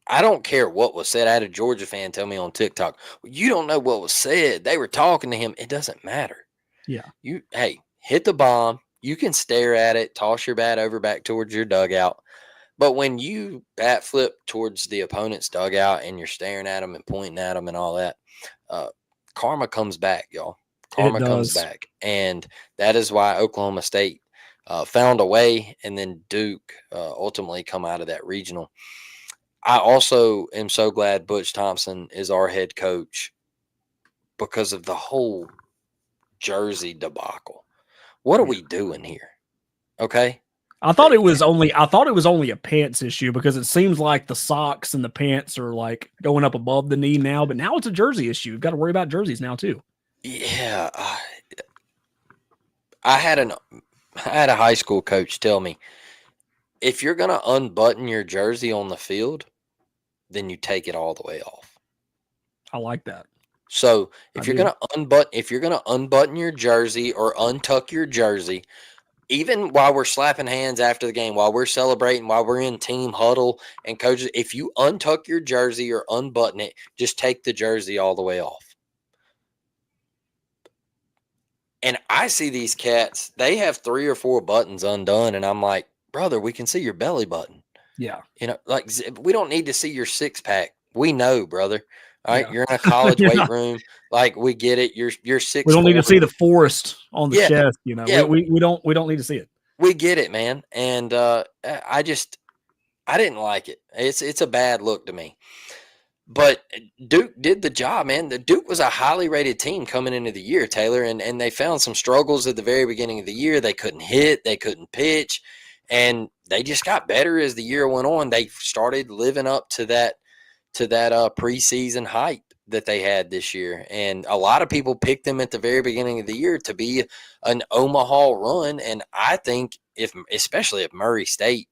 Speaker 2: I don't care what was said. I had a Georgia fan tell me on TikTok, well, you don't know what was said. They were talking to him. It doesn't matter.
Speaker 1: Yeah.
Speaker 2: Hey, hit the bomb. You can stare at it, toss your bat over back towards your dugout. But when you bat flip towards the opponent's dugout and you're staring at them and pointing at them and all that, karma comes back, y'all. Karma comes back. And that is why Oklahoma State found a way, and then Duke ultimately come out of that regional. I also am so glad Butch Thompson is our head coach because of the whole jersey debacle. What are we doing here? Okay.
Speaker 1: I thought it was only a pants issue because it seems like the socks and the pants are like going up above the knee now, but now it's a jersey issue. You've got to worry about jerseys now too.
Speaker 2: Yeah. I had a high school coach tell me, if you're going to unbutton your jersey on the field, then you take it all the way off.
Speaker 1: I like that.
Speaker 2: So if you're going to unbutton your jersey or untuck your jersey, even while we're slapping hands after the game, while we're celebrating, while we're in team huddle and coaches, if you untuck your jersey or unbutton it, just take the jersey all the way off. And I see these cats, they have 3 or 4 buttons undone, and I'm like, brother, we can see your belly button.
Speaker 1: Yeah.
Speaker 2: Like, we don't need to see your 6-pack. We know, brother. All right, you're in a college weight room. Like, we get it. You're 6'4".
Speaker 1: We don't need to see the forest on the chest. We don't need to see it.
Speaker 2: We get it, man. And I didn't like it. It's a bad look to me. But Duke did the job, man. The Duke was a highly rated team coming into the year, Taylor, and they found some struggles at the very beginning of the year. They couldn't hit, they couldn't pitch, and they just got better as the year went on. They started living up to that to that preseason hype that they had this year. And a lot of people picked them at the very beginning of the year to be an Omaha run. And I think especially if Murray State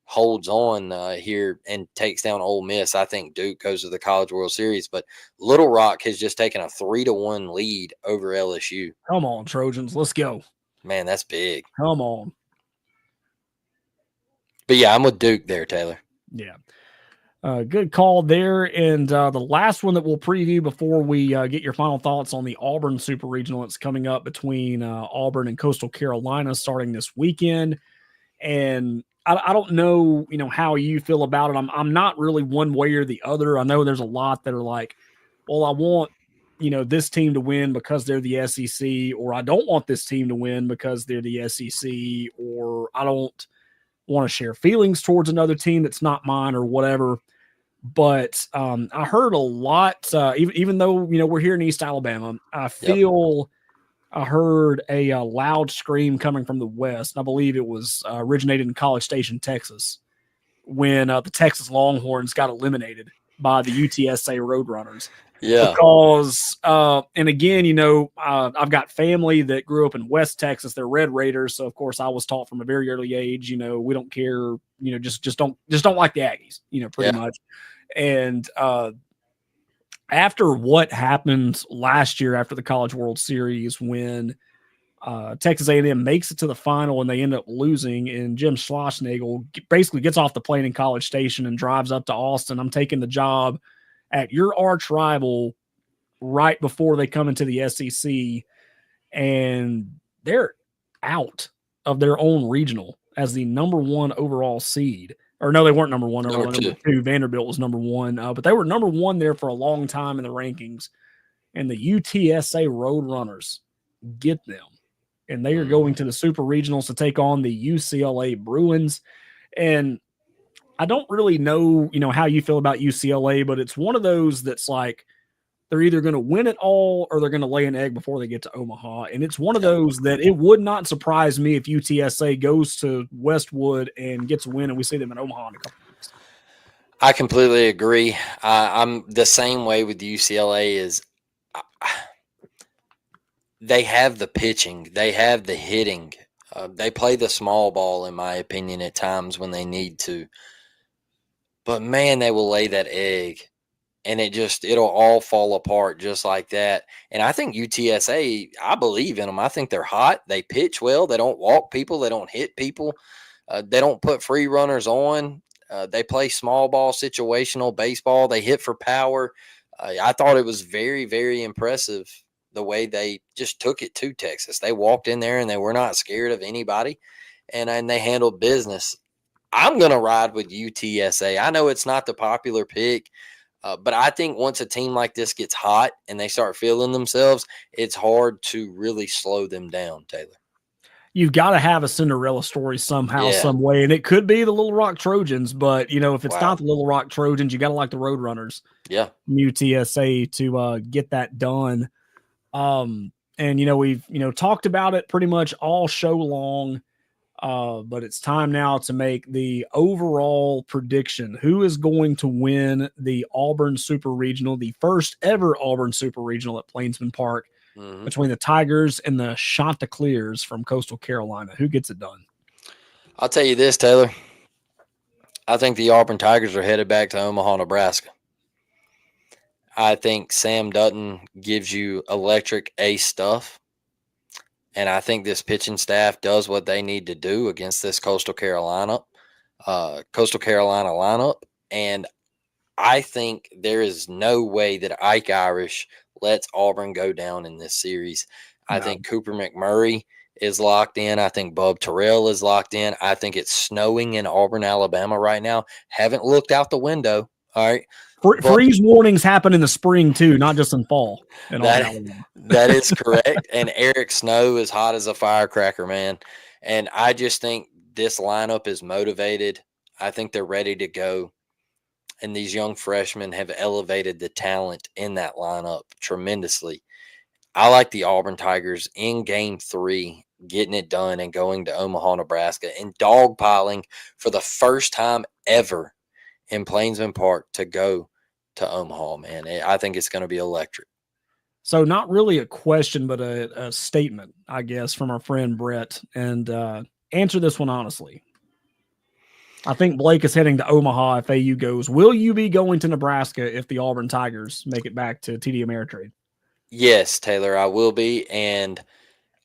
Speaker 2: holds on here and takes down Ole Miss, I think Duke goes to the College World Series. But Little Rock has just taken a 3-1 lead over LSU.
Speaker 1: Come on, Trojans. Let's go.
Speaker 2: Man, that's big.
Speaker 1: Come on.
Speaker 2: But yeah, I'm with Duke there, Taylor.
Speaker 1: Yeah. Good call there. And the last one that we'll preview before we get your final thoughts on the Auburn Super Regional. It's coming up between Auburn and Coastal Carolina starting this weekend. And I don't know, how you feel about it. I'm not really one way or the other. I know there's a lot that are like, well, I want, this team to win because they're the SEC, or I don't want this team to win because they're the SEC, or I don't want to share feelings towards another team that's not mine or whatever. But I heard a lot, even though, we're here in East Alabama, I feel I heard a loud scream coming from the West. I believe it was originated in College Station, Texas, when the Texas Longhorns got eliminated by the UTSA Roadrunners.
Speaker 2: Yeah.
Speaker 1: Because, and again, I've got family that grew up in West Texas. They're Red Raiders. So, of course, I was taught from a very early age, we don't care, just don't like the Aggies, pretty much. And after what happened last year after the College World Series, when Texas A&M makes it to the final and they end up losing, and Jim Schlossnagle basically gets off the plane in College Station and drives up to Austin. I'm taking the job at your arch rival right before they come into the SEC, and they're out of their own regional as the number 1 overall seed. Or no, they weren't number 1. Number two. Vanderbilt was number 1, but they were number 1 there for a long time in the rankings. And the UTSA Roadrunners get them, and they are going to the Super Regionals to take on the UCLA Bruins. And I don't really know, how you feel about UCLA, but it's one of those that's like they're either going to win it all or they're going to lay an egg before they get to Omaha. And it's one of those that it would not surprise me if UTSA goes to Westwood and gets a win and we see them in Omaha in a couple of weeks.
Speaker 2: I completely agree. I'm the same way with UCLA. Is they have the pitching, they have the hitting, they play the small ball, in my opinion, at times when they need to. But man, they will lay that egg, and it'll all fall apart just like that. And I think UTSA, I believe in them. I think they're hot. They pitch well. They don't walk people. They don't hit people. They don't put free runners on. They play small ball, situational baseball. They hit for power. I thought it was very, very impressive the way they just took it to Texas. They walked in there and they were not scared of anybody, and they handled business. I'm going to ride with UTSA. I know it's not the popular pick, but I think once a team like this gets hot and they start feeling themselves, it's hard to really slow them down, Taylor.
Speaker 1: You've got to have a Cinderella story somehow, some way, and it could be the Little Rock Trojans, but, if it's not the Little Rock Trojans, you got to like the Roadrunners.
Speaker 2: Yeah.
Speaker 1: UTSA to get that done. And, we've, talked about it pretty much all show long. But it's time now to make the overall prediction. Who is going to win the Auburn Super Regional, the first ever Auburn Super Regional at Plainsman Park, between the Tigers and the Chanticleers from Coastal Carolina? Who gets it done?
Speaker 2: I'll tell you this, Taylor. I think the Auburn Tigers are headed back to Omaha, Nebraska. I think Sam Dutton gives you electric ace stuff. And I think this pitching staff does what they need to do against this Coastal Carolina lineup. And I think there is no way that Ike Irish lets Auburn go down in this series. No. I think Cooper McMurray is locked in. I think Bub Terrell is locked in. I think it's snowing in Auburn, Alabama right now. Haven't looked out the window. All right.
Speaker 1: Freeze warnings happen in the spring too, not just in fall.
Speaker 2: That is correct. And Eric Snow is hot as a firecracker, man. And I just think this lineup is motivated. I think they're ready to go. And these young freshmen have elevated the talent in that lineup tremendously. I like the Auburn Tigers in Game 3, getting it done and going to Omaha, Nebraska, and dogpiling for the first time ever in Plainsman Park to go to Omaha, man. I think it's going to be electric.
Speaker 1: So not really a question, but a statement, I guess, from our friend Brett. And answer this one honestly. I think Blake is heading to Omaha if AU goes. Will you be going to Nebraska if the Auburn Tigers make it back to TD Ameritrade?
Speaker 2: Yes, Taylor, I will be, and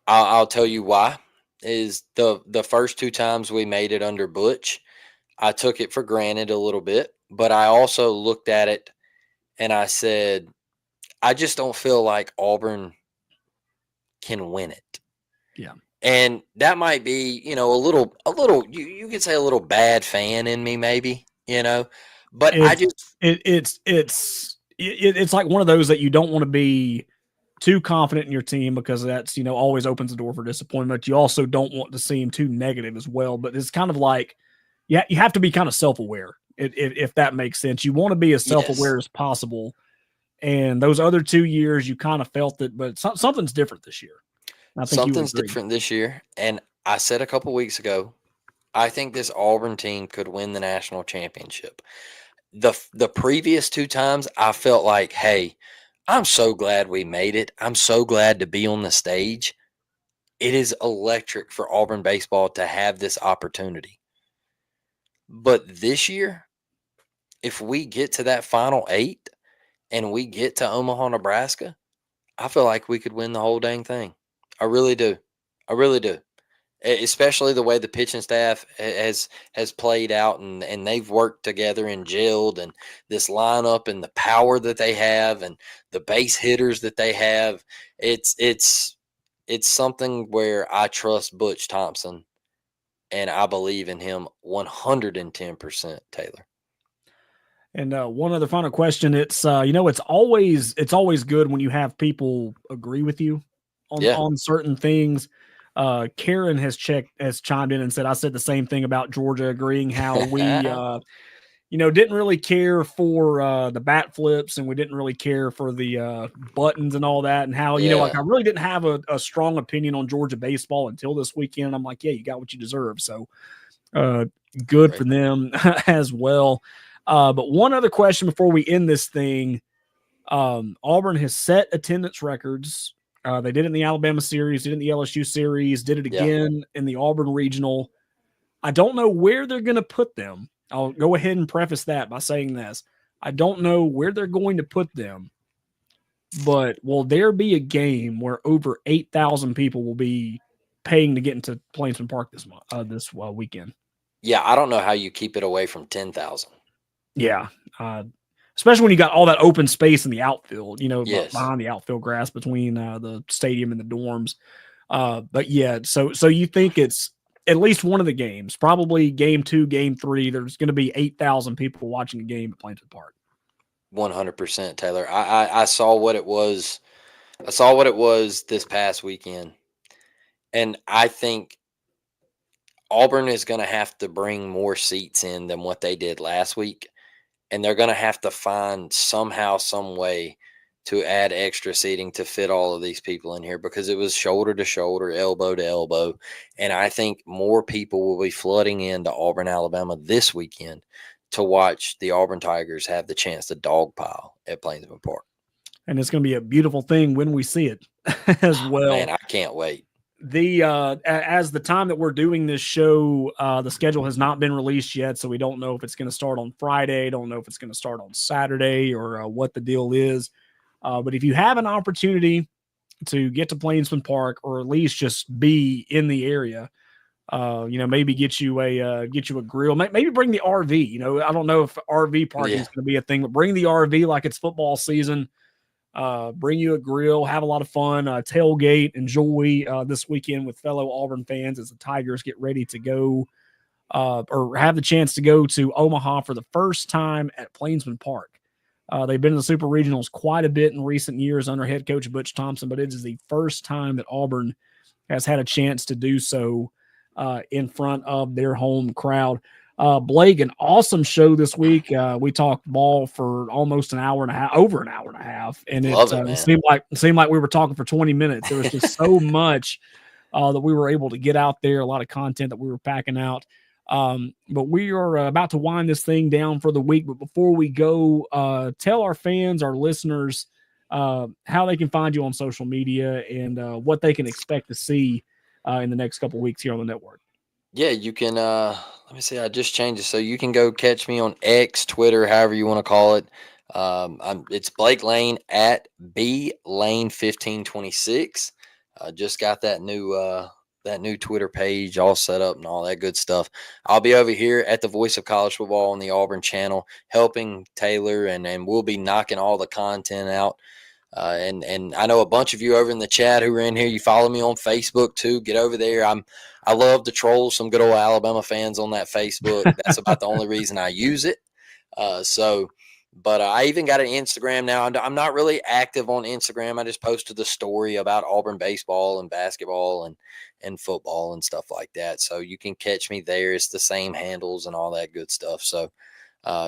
Speaker 2: I'll tell you why. Is the first 2 times we made it under Butch, I took it for granted a little bit, but I also looked at it and I said, I just don't feel like Auburn can win it.
Speaker 1: Yeah.
Speaker 2: And that might be, a little, you could say a little bad fan in me, maybe, but
Speaker 1: it's like one of those that you don't want to be too confident in your team because that's, always opens the door for disappointment. You also don't want to seem too negative as well, but it's kind of like, yeah, you have to be kind of self-aware if that makes sense. You want to be as self-aware as possible. And those other 2 years, you kind of felt it, but something's different this year. I think
Speaker 2: something's different this year. And I said a couple weeks ago, I think this Auburn team could win the national championship. The previous 2 times, I felt like, hey, I'm so glad we made it. I'm so glad to be on the stage. It is electric for Auburn baseball to have this opportunity. But this year, if we get to that final 8 and we get to Omaha, Nebraska, I feel like we could win the whole dang thing. I really do. I really do. Especially the way the pitching staff has played out, and they've worked together and gelled, and this lineup and the power that they have and the base hitters that they have. It's something where I trust Butch Thompson, and I believe in him 110%, Taylor.
Speaker 1: And one other final question. It's it's always good when you have people agree with you on certain things. Karen has chimed in and said, I said the same thing about Georgia, agreeing how we, didn't really care for the bat flips, and we didn't really care for the buttons and all that. And how, I really didn't have a strong opinion on Georgia baseball until this weekend. I'm like, yeah, you got what you deserve. So good for them as well. But one other question before we end this thing. Auburn has set attendance records. They did it in the Alabama series, did it in the LSU series, did it again in the Auburn regional. I don't know where they're going to put them. I'll go ahead and preface that by saying this. I don't know where they're going to put them, but will there be a game where over 8,000 people will be paying to get into Plainsman Park this weekend?
Speaker 2: Yeah, I don't know how you keep it away from 10,000.
Speaker 1: Yeah. Especially when you got all that open space in the outfield, behind the outfield grass between the stadium and the dorms. But yeah, so you think it's at least one of the games, probably game 2, game 3, there's going to be 8,000 people watching a game at Plainsman Park.
Speaker 2: 100%, Taylor. I saw what it was. I saw what it was this past weekend. And I think Auburn is going to have to bring more seats in than what they did last week. And they're going to have to find somehow, some way to add extra seating to fit all of these people in here, because it was shoulder to shoulder, elbow to elbow. And I think more people will be flooding into Auburn, Alabama this weekend to watch the Auburn Tigers have the chance to dogpile at Plainsman Park.
Speaker 1: And it's going to be a beautiful thing when we see it as well.
Speaker 2: Man, I can't wait.
Speaker 1: As the time that we're doing this show, the schedule has not been released yet, so we don't know if it's going to start on Friday, don't know if it's going to start on Saturday, or what the deal is. But if you have an opportunity to get to Plainsman Park, or at least just be in the area, maybe get you a grill, maybe bring the RV. I don't know if RV parking is going to be a thing, but bring the RV like it's football season. Bring you a grill, have a lot of fun, tailgate, enjoy this weekend with fellow Auburn fans as the Tigers get ready to go or have the chance to go to Omaha for the first time at Plainsman Park. They've been in the Super Regionals quite a bit in recent years under head coach Butch Thompson, but it is the first time that Auburn has had a chance to do so in front of their home crowd. Blake, an awesome show this week. We talked ball for almost an hour and a half, over an hour and a half, and it seemed like we were talking for 20 minutes. There was just so much that we were able to get out there, a lot of content that we were packing out. But we are about to wind this thing down for the week. But before we go, tell our fans, our listeners, how they can find you on social media and what they can expect to see in the next couple weeks here on the network.
Speaker 2: Yeah, you can let me see, I just changed it. So you can go catch me on X, Twitter, however you want to call it. It's Blake Lane at B Lane 1526. Just got that new Twitter page all set up and all that good stuff. I'll be over here at the Voice of College Football on the Auburn channel, helping Taylor, and we'll be knocking all the content out. And I know a bunch of you over in the chat who are in here. You follow me on Facebook too. Get over there. I love to troll some good old Alabama fans on that Facebook. That's about the only reason I use it. But I even got an Instagram now. I'm not really active on Instagram. I just posted the story about Auburn baseball and basketball and football and stuff like that. So you can catch me there. It's the same handles and all that good stuff. So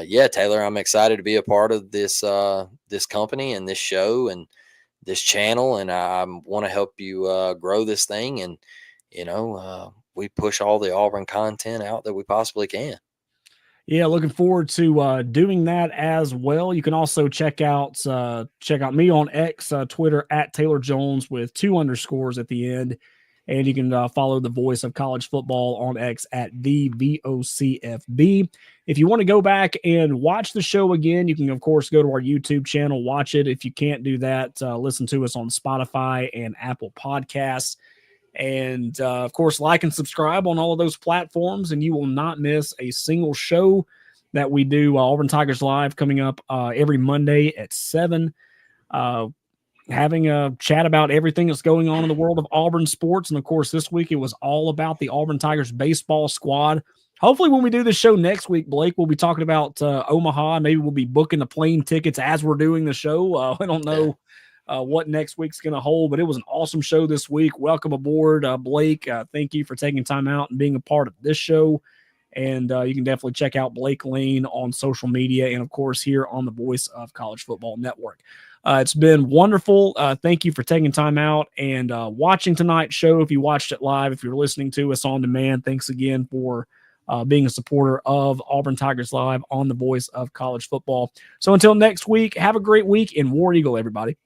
Speaker 2: yeah, Taylor, I'm excited to be a part of this this company and this show and this channel, and I want to help you grow this thing. And we push all the Auburn content out that we possibly can.
Speaker 1: Yeah, looking forward to doing that as well. You can also check out me on X, Twitter at Taylor Jones with 2 underscores at the end. And you can follow the Voice of College Football on X at the VOCFB. If you want to go back and watch the show again, you can, of course, go to our YouTube channel, watch it. If you can't do that, listen to us on Spotify and Apple Podcasts. And, of course, like and subscribe on all of those platforms, and you will not miss a single show that we do. Auburn Tigers Live coming up every Monday at 7. Having a chat about everything that's going on in the world of Auburn sports. And, of course, this week it was all about the Auburn Tigers baseball squad. Hopefully when we do this show next week, Blake, we'll be talking about Omaha. Maybe we'll be booking the plane tickets as we're doing the show. I don't know what next week's going to hold, but it was an awesome show this week. Welcome aboard, Blake. Thank you for taking time out and being a part of this show. And you can definitely check out Blake Lane on social media and, of course, here on the Voice of College Football Network. It's been wonderful. Thank you for taking time out and watching tonight's show. If you watched it live, if you're listening to us on demand, thanks again for being a supporter of Auburn Tigers Live on the Voice of College Football. So until next week, have a great week, and War Eagle, everybody.